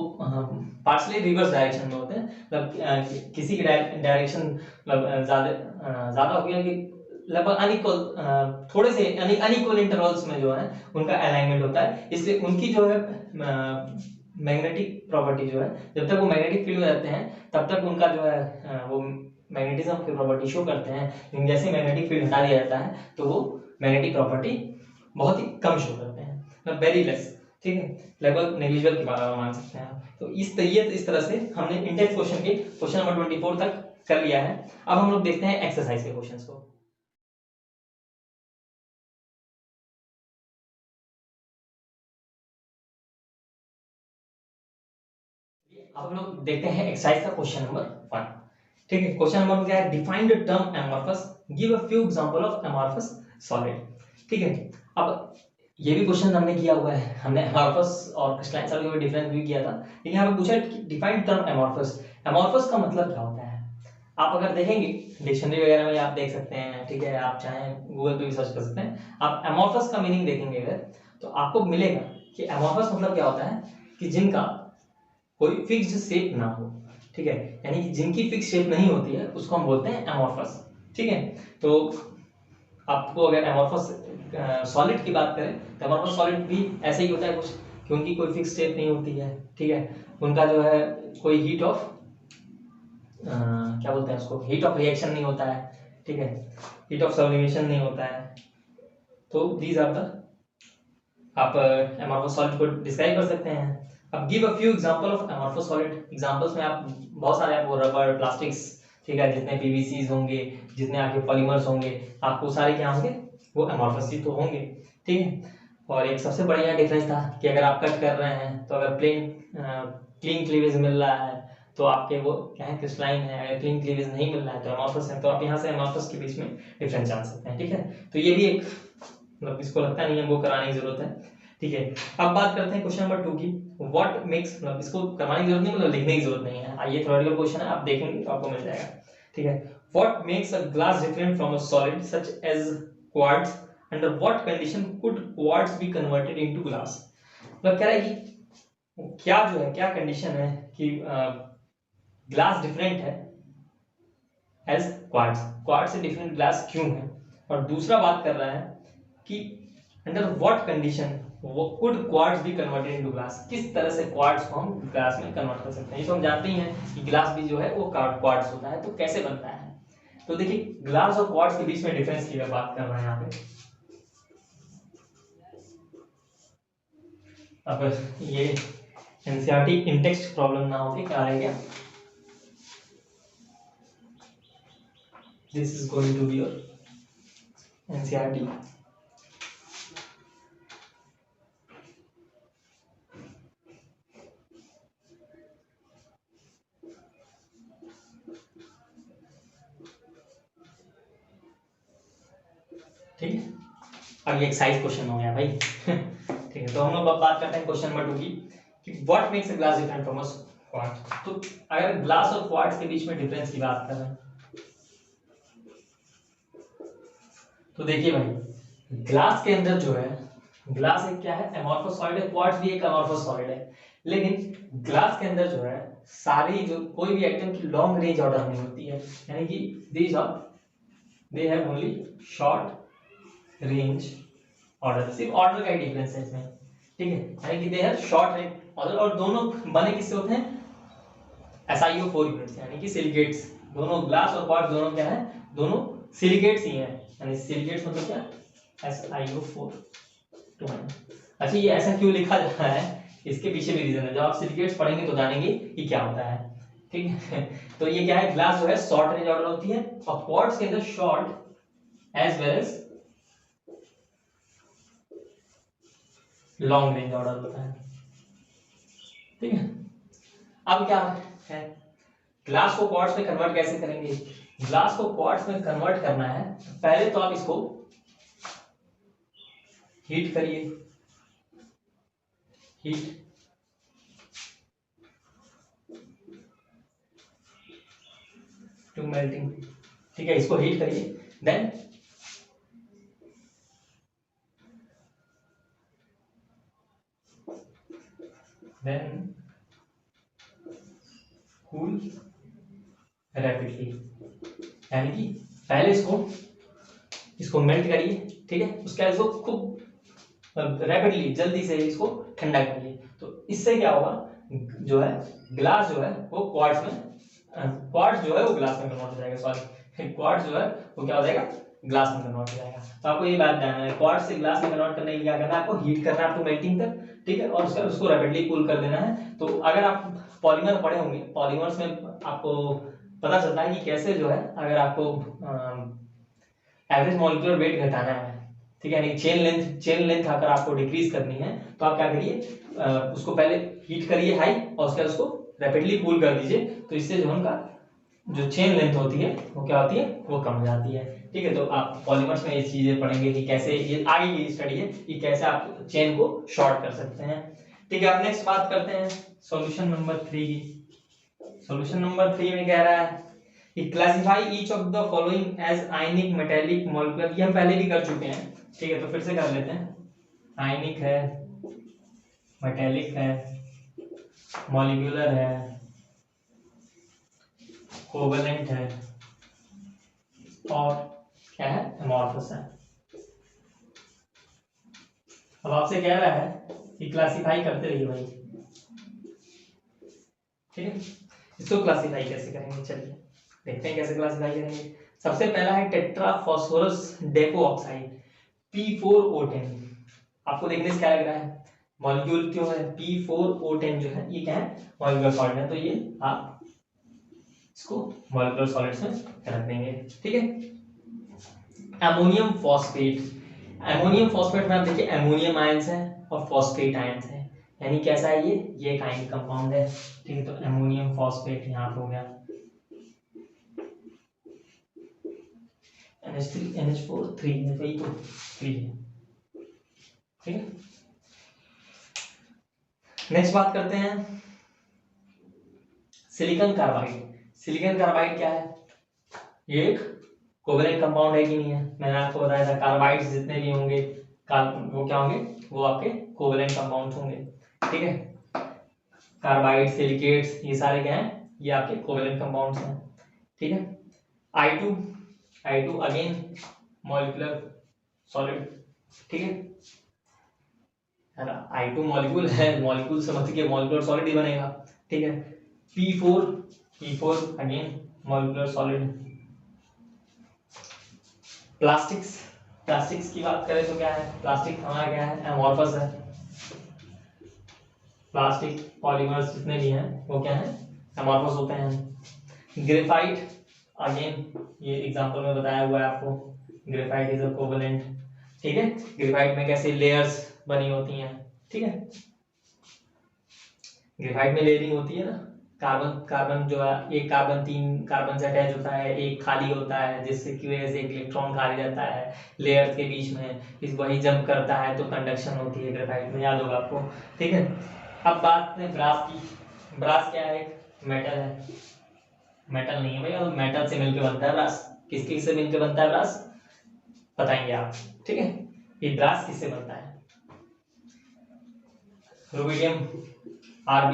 पार्शली रिवर्स डायरेक्शन में होते हैं। मतलब किसी की डायरेक्शन मतलब ज्यादा हो गया कि लगभग अनइक्वल, थोड़े से अनइक्वल इंटरवल्स में जो है उनका अलाइनमेंट होता है। इसलिए उनकी जो है मैग्नेटिक प्रॉपर्टी जो है, जब तक वो मैग्नेटिक फील्ड में रहते हैं तब तक उनका जो है वो मैग्नेटिज्म की प्रॉपर्टी शो करते हैं। लेकिन जैसे मैग्नेटिक फील्ड हटा दिया जाता है तो वो मैग्नेटिक प्रॉपर्टी बहुत ही कम शो करते हैं, मतलब वेरी लेस, ठीक है, लगभग नेग्लिजिबल के बारे में मान सकते हैं आप। तो इस तरह से हमने इंडेक्स क्वेश्चन के क्वेश्चन नंबर 24 तक कर लिया है। अब हम लोग देखते हैं एक्सरसाइज के क्वेश्चंस को। अब हम लोग देखते हैं एक्सरसाइज का क्वेश्चन नंबर 1, ठीक है। क्वेश्चन नंबर क्या है, define the term amorphous, give a few example of amorphous solid, ठीक है। अब ये भी क्वेश्चन हमने किया हुआ है, हमने एमॉर्फस और क्रिस्टलाइन सॉलिड में डिफरेंस भी किया था। लेकिन यहाँ पे पूछा है डिफाइन टर्म एमॉर्फस, एमॉर्फस का मतलब क्या होता है। आप अगर देखेंगे डिक्शनरी वगैरह में आप देख सकते हैं, ठीक है, आप चाहे गूगल पे भी सर्च कर सकते हैं। आप एमॉर्फस का मीनिंग देखेंगे अगर, तो आपको मिलेगा कि एमॉर्फस मतलब क्या होता है कि जिनका कोई फिक्स्ड शेप ना हो, ठीक है, यानी कि जिनकी फिक्स शेप नहीं होती है उसको हम बोलते हैं एमॉर्फस, ठीक है। तो आपको अगर एमॉर्फस सॉलिड की बात करें तो एमॉर्फस सॉलिड भी ऐसे ही होता है कुछ, क्योंकि कोई फिक्स शेप नहीं होती है, ठीक है। उनका जो है कोई हीट ऑफ क्या बोलते हैं उसको, हीट ऑफ रिएक्शन नहीं होता है, ठीक है, हीट ऑफ सब्लिमेशन नहीं होता है। तो दीज आर द आप एमॉर्फस सॉलिड को डिस्क्राइब कर सकते हैं। अब give a few example of amorphous solid, examples में आप बहुत सारे आपको रबर, प्लास्टिक्स, ठीक है, जितने पीवीसीज होंगे, जितने आपके पॉलीमर्स होंगे, आपको सारे क्या होंगे, वो एमॉर्फस ही तो होंगे, ठीक है। और एक सबसे बढ़िया डिफरेंस था कि अगर आप कट कर रहे हैं तो अगर क्लीन क्लीवेज मिल रहा है तो आपके वो क्या है, क्रिस्टलाइन है। अगर क्लीन क्लीवेज नहीं मिल रहा है तो एमॉर्फस है। तो आप यहाँ से एमॉर्फस के बीच में डिफरेंस जान सकते हैं, ठीक है। तो ये भी एक मतलब इसको लगता नहीं है वो कराने की जरूरत है, ठीक है। अब बात करते हैं क्वेश्चन नंबर 2 की, व्हाट मेक्स, मतलब इसको करवाने की जरूरत नहीं, मतलब लिखने की जरूरत नहीं है, ये थ्योरेटिकल क्वेश्चन है, आप देखेंगे तो आपको मिल जाएगा, ठीक है। What makes a glass different from a solid such as quartz, under what condition could quartz be converted into glass. मतलब कह रहा है कि क्या जो है, क्या कंडीशन है कि ग्लास डिफरेंट है एज क्वार्ट्ज, क्वार्ट्ज से डिफरेंट ग्लास क्यों है। और दूसरा बात कर रहा है कि अंडर व्हाट कंडीशन वो could quartz be converted into glass, किस तरह से क्वार्ट्ज को हम ग्लास में कन्वर्ट कर सकते हैं। ये तो हम जानते ही हैं कि ग्लास भी जो है वो क्वार्ट्ज होता है, तो कैसे बनता है। तो देखिए ग्लास और क्वार्ट्ज के बीच में डिफरेंस की बात कर रहे हैं यहाँ पे। अब ये एनसीईआरटी इन टेक्स्ट प्रॉब्लम ना हो, क्या है क्या, this is going to be your NCERT. ठीक है, अब ये एक्सरसाइज क्वेश्चन हो गया भाई ठीक है। तो हम लोग अब बात करते हैं क्वेश्चन नंबर 2 की कि what makes a glass different from a quartz. तो अगर ग्लास और क्वार्ट्ज के बीच में डिफरेंस की बात कर रहे हैं तो देखिए भाई, ग्लास के अंदर जो है, ग्लास एक क्या है, एमॉर्फस सॉलिड है, क्वार्ट्ज भी एक एमॉर्फस सॉलिड है। लेकिन ग्लास के अंदर जो है सारी जो कोई भी एटम की लॉन्ग रेंज ऑर्डर नहीं होती है, यानी कि these are they have only short range order, सिर्फ ऑर्डर का ही डिफरेंस है इसमें, ठीक है। यानी कि they have short range order, और दोनों बने किससे होते हैं, SiO4 यूनिट से, यानी कि सिलिकेट्स। दोनों ग्लास और क्वार्ट्ज दोनों क्या है, दोनों सिलिकेट्स ही हैं, यानी सिलिकेट्स मतलब क्या, SiO4 2। अच्छा ये ऐसा क्यों लिखा जा रहा है, इसके पीछे भी रीजन है, जब आप सिलिकेट्स पढ़ेंगे तो जानेंगे कि क्या होता है, ठीक है। तो ये क्या है, ग्लास जो है शॉर्ट रेंज ऑर्डर होती है, और क्वार्ट्ज के अंदर short as well as long range order होता है, ठीक है। अब क्या है, ग्लास को क्वार्ट्ज में कन्वर्ट कैसे करेंगे, ग्लास को क्वार्ट्ज में कन्वर्ट करना है, पहले तो आप इसको हीट करिए, हीट टू मेल्टिंग, ठीक है, इसको हीट करिए, देन कूल रैपिडली, यानी कि पहले इसको मेल्ट करिए, ठीक है, उसके बाद इसको खूब रैपिडली जल्दी से इसको ठंडा करिए। तो इससे क्या होगा, जो है ग्लास जो है वो क्वार्ट्ज में, क्वार्ट्ज जो है वो ग्लास में कन्वर्ट हो जाएगा, सॉरी क्वार्ट्ज जो है वो क्या हो जाएगा, ग्लास में कन्वर्ट हो जाएगा। तो आपको ये बात जानना है, क्वार्ट्ज से ग्लास में कन्वर्ट करने के लिए क्या करना है, आपको हीट करना है अप टू मेल्टिंग तक, ठीक है, और उसको रैपिडली कूल कर देना है। तो अगर आप पॉलीमर पढ़े होंगे, पॉलीमर्स में आपको पता चलता है कि कैसे जो है, अगर आपको एवरेज मॉलिक्यूलर वेट घटाना है, ठीक है, यानी चेन लेंथ अगर आपको डिक्रीज करनी है, तो आप क्या करिए, उसको पहले हीट करिए हाई, और उसके बाद उसको रैपिडली कूल कर दीजिए, तो इससे जो उनका जो चेन लेंथ होती है वो क्या होती है, वो कम हो जाती है, ठीक है। तो आप पॉलीमर्स में ये चीजें पढ़ेंगे कि कैसे, ये आगे की स्टडी है कि कैसे आप चेन को शॉर्ट कर सकते हैं, ठीक है। अब नेक्स्ट बात करते हैं सॉल्यूशन नंबर 3 की। सॉल्यूशन नंबर 3 में कह रहा है कि classify each of the following as ionic, metallic, molecular, ये हम पहले भी कर चुके हैं, ठीक है, तो फिर से कर लेते हैं। आयनिक है, मेटेलिक है, मॉलिक्यूलर है, कोवेलेंट है, और क्या है, एमॉर्फस है। अब आपसे कह रहा है कि क्लासिफाई करते रहिए भाई, ठीक है। इसको क्लासिफाई कैसे करेंगे, चलिए देखते हैं कैसे क्लासिफाई करेंगे। सबसे पहला है tetra phosphorus deco oxide, P4O10। आपको देखने से क्या लग रहा है, मॉलिक्यूल क्यों है, P4O10 जो है ये क्या है, मॉलिक्यूलर सॉलिड है, तो ये आप इसको मॉलिक्यूलर सॉलिड्स में रख देंगे, ठीक है। अमोनियम फॉस्फेट, अमोनियम फॉस्फेट में आप देखिए अमोनियम आयंस है और फॉस्फेट आयंस है, यानी कैसा है ये एक आयनिक कंपाउंड है, ठीक है। तो अमोनियम फॉस्फेट यहाँ पे हो गया, NH3 NH4 3 वही तो 3 है, ठीक है। नेक्स्ट बात करते हैं सिलिकॉन कार्बाइड। सिलिकॉन कार्बाइड क्या है, ये एक कोवेलेंट कंपाउंड है कि नहीं है, मैंने आपको बताया था कार्बाइड्स जितने भी होंगे वो क्या होंगे, वो आपके कोवेलेंट कंपाउंड्स होंगे, ठीक है। कार्बाइड, सिलिकेट्स, ये सारे क्या हैं, ये आपके कोवेलेंट कंपाउंड्स हैं, ठीक है। I2 अगेन मॉलिक्यूलर सॉलिड, ठीक है ना, I2 मॉलिक्यूल है, मॉलिक्यूल से मतलब कि मॉलिक्यूलर सॉलिड ही बनेगा, ठीक है। P4 again molecular solid. Plastics की बात करें तो क्या है, प्लास्टिक हमारा क्या है, एमॉर्फस है। प्लास्टिक पॉलीमर्स जितने भी हैं वो क्या है, एमॉर्फस होते हैं। ग्रेफाइट अगेन ये एग्जांपल में बताया हुआ है आपको, ग्रेफाइट इज अ कोवेलेंट, ठीक है। ग्रेफाइट में कैसे लेयर्स बनी होती हैं, ठीक है, ग्रेफाइट में लेयरिंग होती है ना, कार्बन जो है, एक कार्बन 3 कार्बन से अटैच होता है, एक खाली होता है, जिससे की वजह से एक इलेक्ट्रॉन खाली रहता है लेयर्स के बीच में, इस वही जंप करता है तो कंडक्शन होती है ग्रेफाइट में, याद होगा आपको, ठीक है। अब बात करें ब्रास की। ब्रास क्या है, एक मेटल है, मेटल नहीं है भैया, तो मेटल से मिलकर बनता है ब्रास। किसके से मिलकर बनता है ब्रास, बताएंगे आप, ठीक है। ये ब्रास किससे बनता है, रुबिडियम Rb,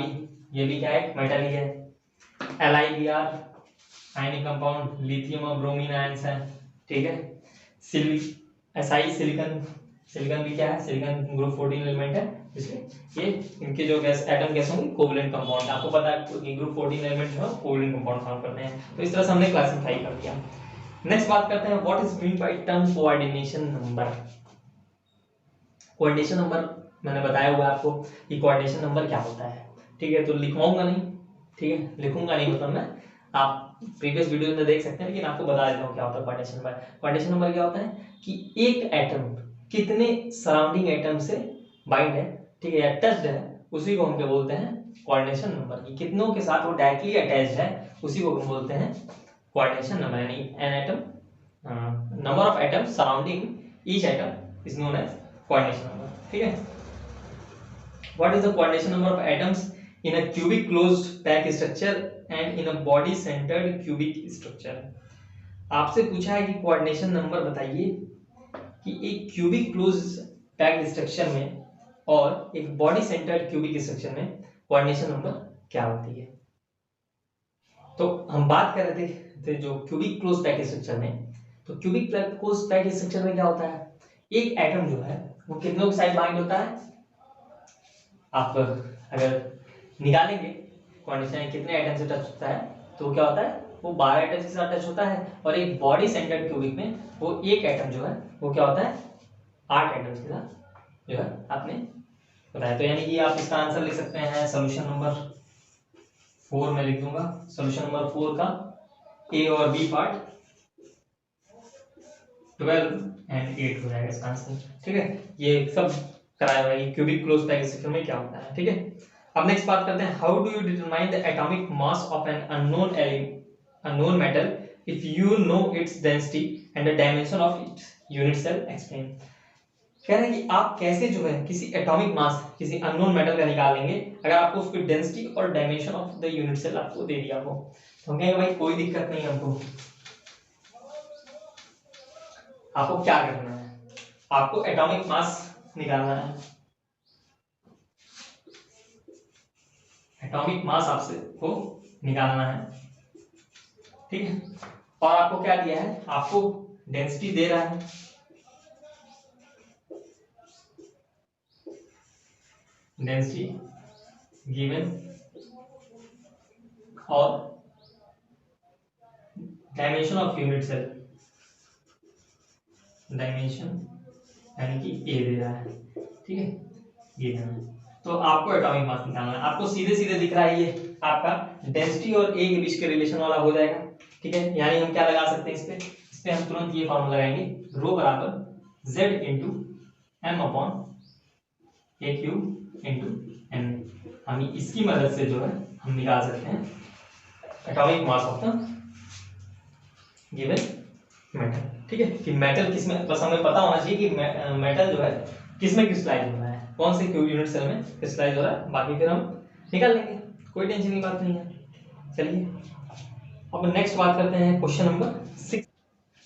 ये भी क्या है, मेटल ही है। LiBr आयनिक कंपाउंड, लिथियम और ब्रोमीन आयंस है, ठीक है। Si सिलिकॉन भी क्या है, सिलिकॉन ग्रुप 14 एलिमेंट है, इसलिए ये इनके जो गैस एटम गैस होंगे कोवेलेंट कंपाउंड, आपको पता है कि ग्रुप 14 एलिमेंट जो है कोवेलेंट कंपाउंड फॉर्म करते हैं। तो इस तरह से हमने क्लासिफाई कर दिया। नेक्स्ट बात करते हैं what is mean by term coordination number. Coordination number मैंने बताया हुआ आपको कि कोऑर्डिनेशन नंबर क्या होता है, ठीक है। तो लिखवाऊंगा नहीं, ठीक है, लिखूंगा नहीं, मतलब मैं, आप प्रीवियस वीडियो में देख सकते हैं, लेकिन आपको बता देता हूँ क्या होता है कोऑर्डिनेशन नंबर। कोऑर्डिनेशन नंबर क्या होता है कि एक एटम कितने सराउंडिंग एटम से बाइंड है, ठीक है, या टच्ड है, उसी को हम क्या बोलते हैं कोऑर्डिनेशन नंबर। कि कितनों के साथ वो डायरेक्टली अटैच्ड है उसी को हम बोलते हैं कोऑर्डिनेशन नंबर। यानी an atom number of atoms surrounding each atom is known as coordination number, ठीक है। What is the coordination number of atoms in a cubic closed pack structure and in a body centered cubic structure. आपसे पूछा है कि coordination number बताइए कि एक cubic closed pack structure में और एक बॉडी सेंटर्ड क्यूबिक स्ट्रक्चर में कोऑर्डिनेशन नंबर क्या होती है। तो हम बात कर रहे थे जो क्यूबिक क्लोज पैक स्ट्रक्चर में, तो क्यूबिक क्लोज पैक स्ट्रक्चर में क्या होता है, एक एटम जो है वो कितनों के साथ बाइंड होता है। आप अगर निकालेंगे कोऑर्डिनेशन कितने एटम से टच होता है, तो क्या होता है वो 12 एटम के साथ टच होता है। और एक बॉडी सेंटर्ड क्यूबिक में वो एक एटम जो है वो क्या होता है 8 एटम्स के साथ जो है आपने बताया। तो यानी कि आप इसका आंसर लिख सकते हैं सोल्यूशन नंबर 4 में लिख दूंगा। सोल्यूशन नंबर 4 का ए और बी पार्ट 12 एंड 8 हो जाएगा इसका आंसर, ठीक है। ये सब कराया हुआ है क्यूबिक क्लोज पैक स्ट्रक्चर में क्या होता है, ठीक है। अब नेक्स्ट बात करते हैं how do you determine the atomic mass of an unknown metal if you know its density and the dimension of its unit cell explain. कह रहे हैं कि आप कैसे जो है किसी एटॉमिक मास किसी अननोन मेटल का निकाल लेंगे अगर आपको उसकी डेंसिटी और dimension of the unit cell आपको दे दिया हो। तो हम कहेंगे भाई कोई दिक्कत नहीं, हमको आपको क्या करना है, आपको एटॉमिक मास निकालना है। एटॉमिक मास आपसे को निकालना है, ठीक है। और आपको क्या दिया है, आपको डेंसिटी दे रहा है, डेंसिटी गिवन, और dimension of unit cell, dimension यानी कि ए दे रहा है, ठीक है, ये देना है। तो आपको एटॉमिक मास निकालना है। आपको सीधे सीधे दिख रहा है ये आपका डेंसिटी और ए के बीच के रिलेशन वाला हो जाएगा, ठीक है। यानी हम क्या लगा सकते हैं इस पे हम तुरंत ये फॉर्मूला लगाएंगे, रो बराबर z इंटू एम अपॉन ए क्यूब इंटू एन। हम इसकी मदद से जो है हम निकाल सकते हैं atomic mass of the given metal, ठीक है। कि मेटल किसमें, बस हमें पता होना चाहिए कि मेटल जो है किसमें क्रिस्टलाइज हो रहा है, कौन से यूनिट सेल में क्रिस्टलाइज हो रहा है, बाकी फिर हम निकाल लेंगे, कोई टेंशन की बात नहीं है। चलिए अब नेक्स्ट बात करते हैं क्वेश्चन नंबर 6।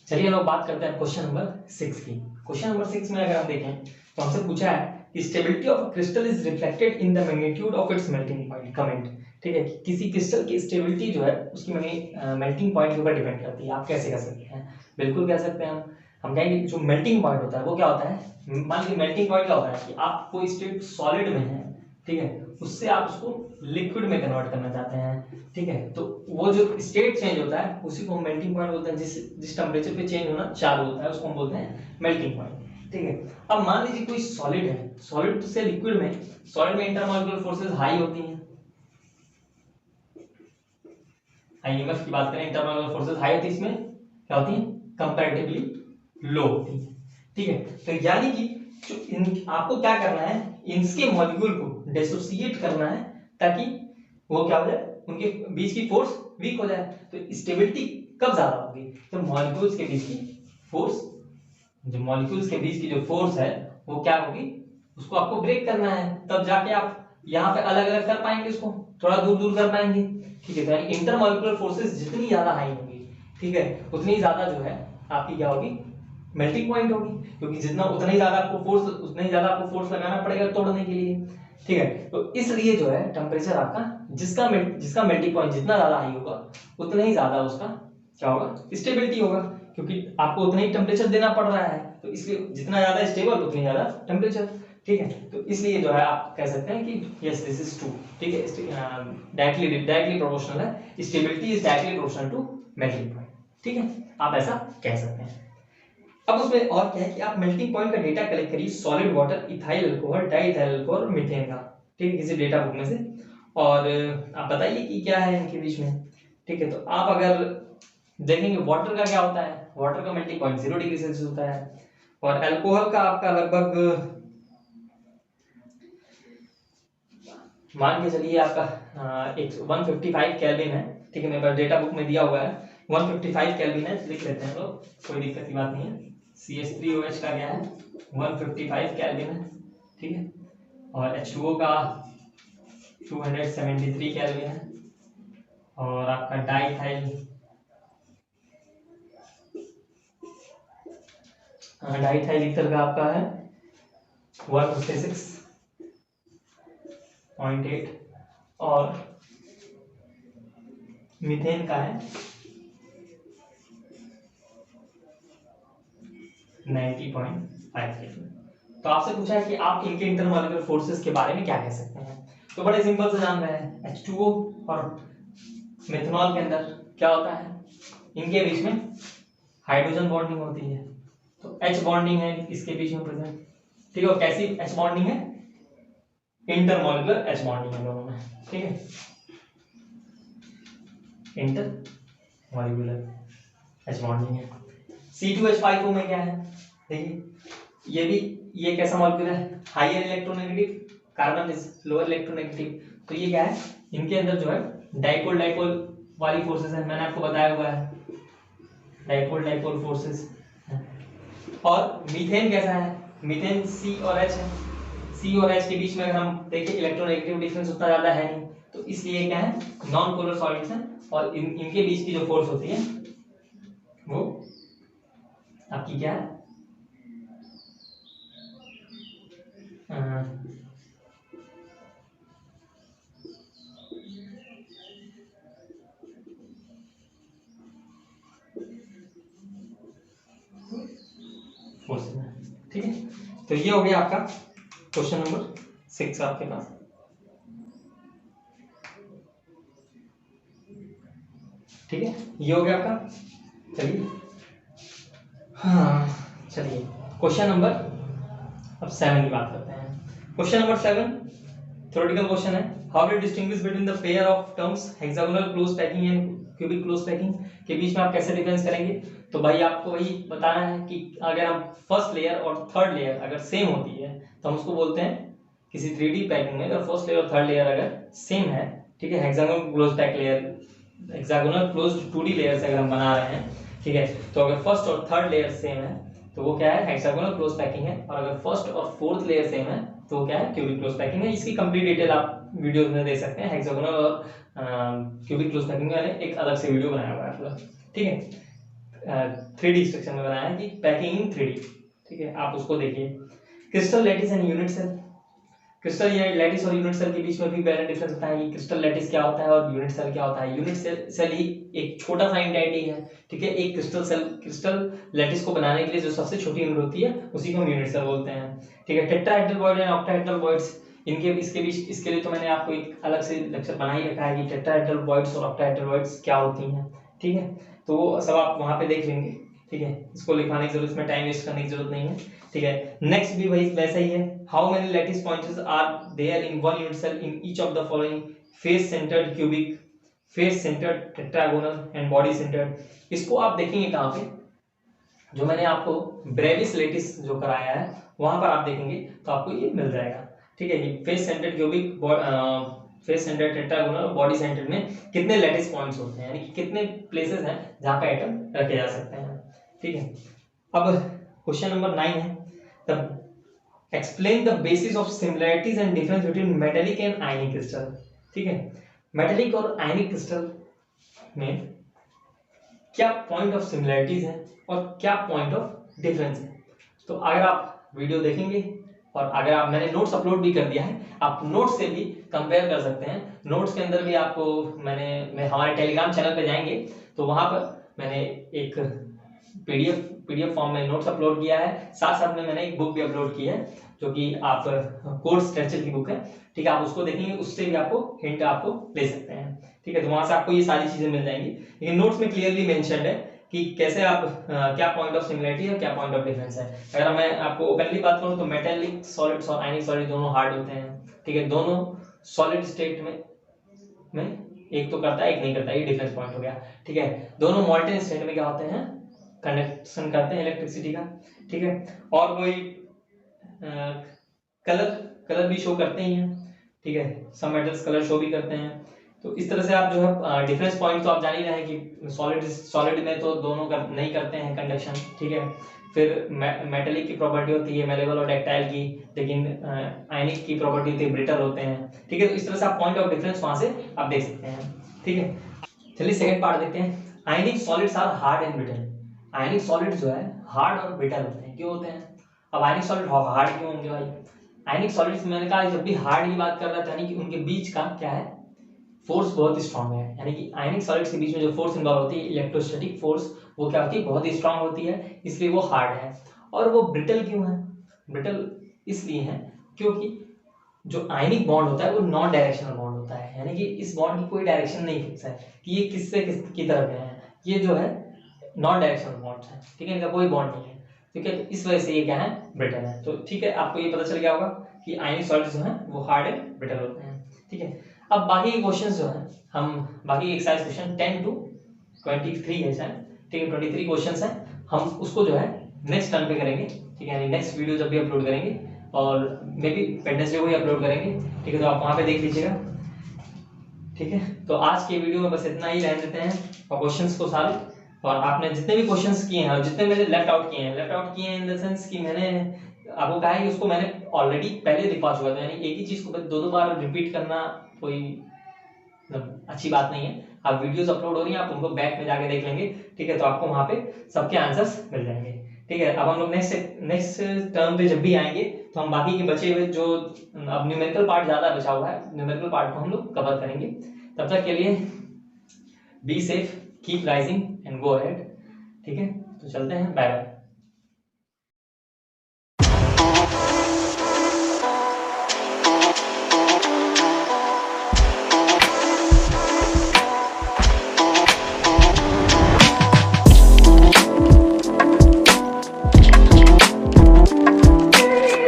चलिए लोग बात करते हैं क्वेश्चन नंबर 6 की। क्वेश्चन नंबर 6 में अगर आप देखें तो हमसे पूछा है कि stability of crystal is reflected in the magnitude of its melting point, comment, ठीक है। किसी क्रिस्टल की स्टेबिलिटी जो है उसकी मेल्टिंग पॉइंट के ऊपर डिपेंड करती है। आप कैसे कर सकते हैं, बिल्कुल कह सकते हैं हम कहेंगे जो मेल्टिंग पॉइंट होता है वो क्या होता है, मान लीजिए मेल्टिंग पॉइंट क्या होता है कि आप कोई स्टेट सॉलिड में है, ठीक है, उससे आप उसको लिक्विड में कन्वर्ट करना चाहते हैं, ठीक है। तो वो जो स्टेट चेंज होता है उसी को हम मेल्टिंग पॉइंट बोलते हैं। जिस टेम्परेचर पे चेंज होना चालू होता है उसको हम बोलते हैं मेल्टिंग पॉइंट, ठीक है। अब मान लीजिए कोई सॉलिड है, सॉलिड से लिक्विड में, सॉलिड में इंटरमॉलिक्यूलर फोर्सेस हाई होती हैं, आईएमएफ की बात करें, इंटरमॉलिक्यूलर फोर्सेस हाई होती है, इसमें क्या होती है कंपैरेटिवली लो होती है, ठीक है। तो यानी कि जो आपको क्या करना है, इनके मॉलिक्यूल को डिसोसिएट करना है ताकि वो क्या हो जाए, उनके बीच की फोर्स वीक हो जाए। तो स्टेबिलिटी कब ज्यादा होगी, तो मॉलिक्यूल्स के बीच की फोर्स, जो मॉलिक्यूल्स के बीच की जो फोर्स है वो क्या होगी, उसको आपको ब्रेक करना है, तब जाके आप यहाँ पे अलग अलग कर पाएंगे, उसको थोड़ा दूर दूर कर पाएंगे, ठीक है। तो इंटरमॉलिक्यूलर फोर्सेस जितनी ज्यादा हाई होगी, ठीक है, उतनी ज्यादा जो है आपकी क्या होगी मेल्टिंग पॉइंट होगी, क्योंकि जितना उतना ही ज्यादा आपको फोर्स, उतना ही ज्यादा आपको फोर्स लगाना पड़ेगा तोड़ने के लिए, ठीक है। तो इसलिए जो है टेम्परेचर आपका जिसका मेल्टिंग पॉइंट जितना ज्यादा हाई होगा उतना ही ज्यादा उसका क्या होगा स्टेबिलिटी होगा, क्योंकि आपको उतना ही टेम्परेचर देना पड़ रहा है, तो इसलिए जितना ज्यादा स्टेबल उतनी ज्यादा टेम्परेचर, ठीक है। तो इसलिए जो है आप कह सकते हैं कि यस दिस इज ट्रू, ठीक है, डायरेक्टली प्रोपोर्शनल है, stability is directly proportional to melting point. ठीक है, आप ऐसा कह सकते हैं। अब उसमें और क्या है कि आप मेल्टिंग पॉइंट का डेटा कलेक्ट करिए solid water, ethyl alcohol, di ethyl alcohol और मीथेन का, ठीक है, किसी डेटा बुक में से, और आप बताइए कि क्या है इनके बीच में। ठीक है, तो आप अगर देखेंगे वाटर का क्या होता है, वाटर का मेल्टिंग पॉइंट 0 डिग्री सेल्सियस होता है, और अल्कोहल का आपका लगभग मान के चलिए आपका एक 155 केल्विन है, ठीक है, मेरे पास डेटा बुक में दिया हुआ है 155 केल्विन है, लिख लेते हैं लोग, कोई दिक्कत की बात नहीं है। CH3OH का क्या है 155 केल्विन है, ठीक है, और H2O का 273 केल्विन है, और आपका डाइथाइल ईथर का आपका है 156.8, और मीथेन का है 90.5। तो आपसे पूछा है कि आप इनके इंटरमॉलिक्यूलर फोर्सेस के बारे में क्या कह सकते हैं, तो बड़े सिंपल से जान रहे हैं, H2O और मेथनॉल के अंदर क्या होता है, इनके बीच में हाइड्रोजन बॉन्डिंग होती है, तो H बॉन्डिंग है इसके बीच में प्रेजेंट, ठीक है, और कैसी H बॉन्डिंग है, इंटरमॉलिक्यूलर H बॉन्डिंग है दोनों में, ठीक है, इंटरमॉलिक्यूलर H बॉन्डिंग है। C2H5O में क्या है, देखिए ये कैसा मॉलिक्यूल है, higher electronegative, carbon is lower electronegative, तो ये क्या है, इनके अंदर जो है डाइपोल डाइपोल वाली फोर्सेस है, मैंने आपको बताया हुआ है डाइपोल डाइपोल फोर्सेस। और मीथेन कैसा है, मीथेन C और H है, C और H के बीच में अगर हम देखें इलेक्ट्रोनेगेटिव डिफरेंस उतना ज्यादा है नहीं, तो इसलिए क्या है नॉन पोलर सॉलिड्स हैं, और इनके बीच की जो फोर्स होती है वो आपकी क्या है, ठीक है, तो ये हो गया आपका क्वेश्चन नंबर 6 आपके पास। ठीक है, ये हो गया आपका, चलिए हाँ चलिए क्वेश्चन नंबर अब 7 की बात करते हैं। क्वेश्चन नंबर 7 थ्योरेटिकल क्वेश्चन है, how to distinguish between the pair of terms hexagonal close packing and cubic close packing, के बीच में आप कैसे डिफरेंस करेंगे। तो भाई आपको वही बताना है कि अगर हम फर्स्ट लेयर और थर्ड लेयर अगर सेम होती है तो हम उसको बोलते हैं किसी 3D पैकिंग में अगर फर्स्ट लेयर और थर्ड लेयर अगर सेम है, ठीक है, hexagonal close pack layer, hexagonal close 2D layer से अगर हम बना रहे हैं, ठीक है, तो अगर फर्स्ट और थर्ड लेयर सेम है तो वो क्या है हेक्सागोनल क्लोज पैकिंग है, और अगर फर्स्ट और फोर्थ लेयर सेम है तो क्या है क्यूबिक क्लोज पैकिंग है। इसकी कंप्लीट डिटेल आप वीडियोस में देख सकते हैं, हेक्सागोनल और क्यूबिक क्लोज पैकिंग मैंने एक अलग से वीडियो बनाया हुआ है पूरा, ठीक है, 3D स्ट्रक्चर में बनाया है कि पैकिंग इन 3D, ठीक है, आप उसको देखिए। Crystal lattice and unit cell, crystal lattice और यूनिट सेल के बीच में भी पहले डिफरेंस होता है कि क्रिस्टल लैटिस क्या होता है और यूनिट सेल क्या होता है। यूनिट सेल ही एक छोटा सा एंटिटी है, ठीक है, एक क्रिस्टल लैटिस को बनाने के लिए जो सबसे छोटी यूनिट होती है उसी को हम यूनिट सेल बोलते हैं, ठीक है। टेट्राहेड्रल बॉयड एंड ऑक्टाहेड्रल बॉयड्स, इसके बीच इसके लिए तो मैंने आपको एक अलग से लेक्चर बना ही रखा है कि टेट्राहेड्रल बॉयड्स और ऑक्टाहेड्रल बॉयड्स क्या होती हैं, ठीक है, तो वो सब आप वहां पे देख लेंगे, ठीक है, इसको लिखवाने की जरूरत, इसमें टाइम वेस्ट करने की जरूरत नहीं है, ठीक है। नेक्स्ट भी वही वैसा ही है, how many lattice points are there in one unit cell in each of the following face centred cubic, face centered tetragonal and body centered. इसको आप देखेंगे कहां पे, जो मैंने आपको ब्रेविस लैटिस जो कराया है वहां पर आप देखेंगे तो आपको ये मिल जाएगा, ठीक है। Face centred cubic, face centered tetragonal और बॉडी सेंटर्ड में कितने लैटिस पॉइंट्स होते हैं, यानी कि कितने प्लेसेस हैं जहां पे एटम रखे जा सकते हैं, ठीक है। अब क्वेश्चन नंबर 9 है, the explain the basis of similarities and difference between metallic and ionic crystal, ठीक है। मेटालिक और आयनिक क्रिस्टल में क्या पॉइंट ऑफ सिमिलरिटीज है और क्या पॉइंट ऑफ डिफरेंस है। तो अगर आप वीडियो देखेंगे और अगर आप, मैंने नोट्स अपलोड भी कर दिया है, आप नोट्स से भी कंपेयर कर सकते हैं। नोट्स के अंदर भी आपको मैं हमारे टेलीग्राम चैनल पे जाएंगे तो वहां पर मैंने एक पीडीएफ फॉर्म में नोट्स अपलोड किया है, साथ साथ में मैंने एक बुक भी अपलोड की है जो कि आप कोर्स स्ट्रक्चर की बुक है, ठीक है, आप उसको देखेंगे, उससे भी आपको हिंट आपको ले सकते हैं, ठीक है। तो वहां से आपको ये सारी चीजें मिल जाएंगी, लेकिन नोट्स में क्लियरली मेंशन्ड है कि कैसे आप क्या पॉइंट ऑफ सिमिलरिटी है, क्या पॉइंट ऑफ डिफरेंस है। अगर मैं आपको ओपनली बात करूं तो मेटेलिक सॉलिड्स और आयनिक सॉलिड दोनों हार्ड होते हैं, ठीक है। दोनों सॉलिड स्टेट में एक तो करता है एक नहीं करता, ये डिफरेंस पॉइंट हो गया, ठीक है। दोनों मॉल्टेन स्टेट में क्या होते हैं, कंडक्शन करते हैं इलेक्ट्रिसिटी का, ठीक है। और कोई कलर भी शो करते ही हैं, ठीक है। सम मेटल्स कलर शो भी करते हैं। तो इस तरह से आप जो है डिफरेंस पॉइंट तो आप जान ही रहे हैं कि सॉलिड में तो दोनों नहीं करते हैं कंडक्शन, ठीक है। फिर मेटेलिक की प्रॉपर्टी होती है मेलेबल और डक्टाइल की, लेकिन आयनिक की प्रॉपर्टी होती है ब्रिटल होते हैं, ठीक है। तो इस तरह से आप पॉइंट ऑफ डिफरेंस वहां से आप देख सकते हैं, ठीक है। चलिए सेकंड पार्ट देखते हैं। Ionic solids are hard and brittle. Ionic solid जो है हार्ड और ब्रिटल होते हैं, क्यों होते हैं? अब आयनिक सॉलिड हार्ड क्यों होंगे भाई? आयनिक सॉलिड्स मैंने कहा जब भी हार्ड की बात कर रहा था, यानी कि उनके बीच का क्या है, फोर्स बहुत स्ट्रांग है। यानी कि आयनिक सॉलिड्स के बीच में जो फोर्स इन्वॉल्व होती है, इलेक्ट्रोस्टैटिक फोर्स, वो क्या होती है, बहुत ही स्ट्रांग होती है, इसलिए वो हार्ड है। और वो ब्रिटल क्यों है? ब्रिटल इसलिए है क्योंकि जो आयनिक बॉन्ड होता है वो नॉन डायरेक्शनल बॉन्ड होता है, यानी कि इस बॉन्ड की कोई डायरेक्शन नहीं फिक्स है कि ये किससे किसकी तरफ है, ये जो है नॉन डायरेक्शनल बॉन्ड है, ठीक है। इनका कोई बॉन्ड नहीं है, ठीक है। इस वजह से ये क्या है, ब्रिटल है। तो ठीक है, आपको ये पता चल गया होगा कि आयनिक सॉलिड्स जो हैं वो हार्ड एंड ब्रिटल होते हैं, ठीक है। अब बाकी के क्वेश्चंस जो हैं, हम बाकी एक्सरसाइज क्वेश्चन 10 to 23 है शायद, ठीक है, 23 क्वेश्चंस हैं, हम उसको जो है नेक्स्ट टर्न पे करेंगे, ठीक है। यानी नेक्स्ट वीडियो जब भी अपलोड करेंगे, और मे बी वेडनेसडे को ही अपलोड करेंगे, ठीक है। तो आप वहां पे देख लीजिएगा, ठीक है। तो आज के वीडियो में बस इतना ही रहने देते हैं, और क्वेश्चंस को सॉल्व, और आपने जितने भी क्वेश्चंस किए हैं और जितने मैंने लेफ्ट आउट किए हैं इन द सेंस कि मैंने आपको कहा है कि उसको मैंने ऑलरेडी पहले लिखवा चुका था, यानी एक ही चीज को दो बार रिपीट करना कोई मतलब अच्छी बात नहीं है। आप वीडियोस अपलोड हो रही हैं, आप उनको बैक में जाके देख लेंगे, ठीक है। तो आपको वहां पे सबके आंसर्स मिल जाएंगे, ठीक है। अब हम लोग नेक्स्ट टर्म पे जब भी आएंगे तो हम बाकी के बचे हुए जो अब न्यूमेरिकल पार्ट ज्यादा बचा हुआ है, न्यूमेरिकल पार्ट को हम लोग कवर करेंगे। तब तक के लिए be safe, keep rising and go ahead, ठीक है। तो चलते हैं, बाय बाय।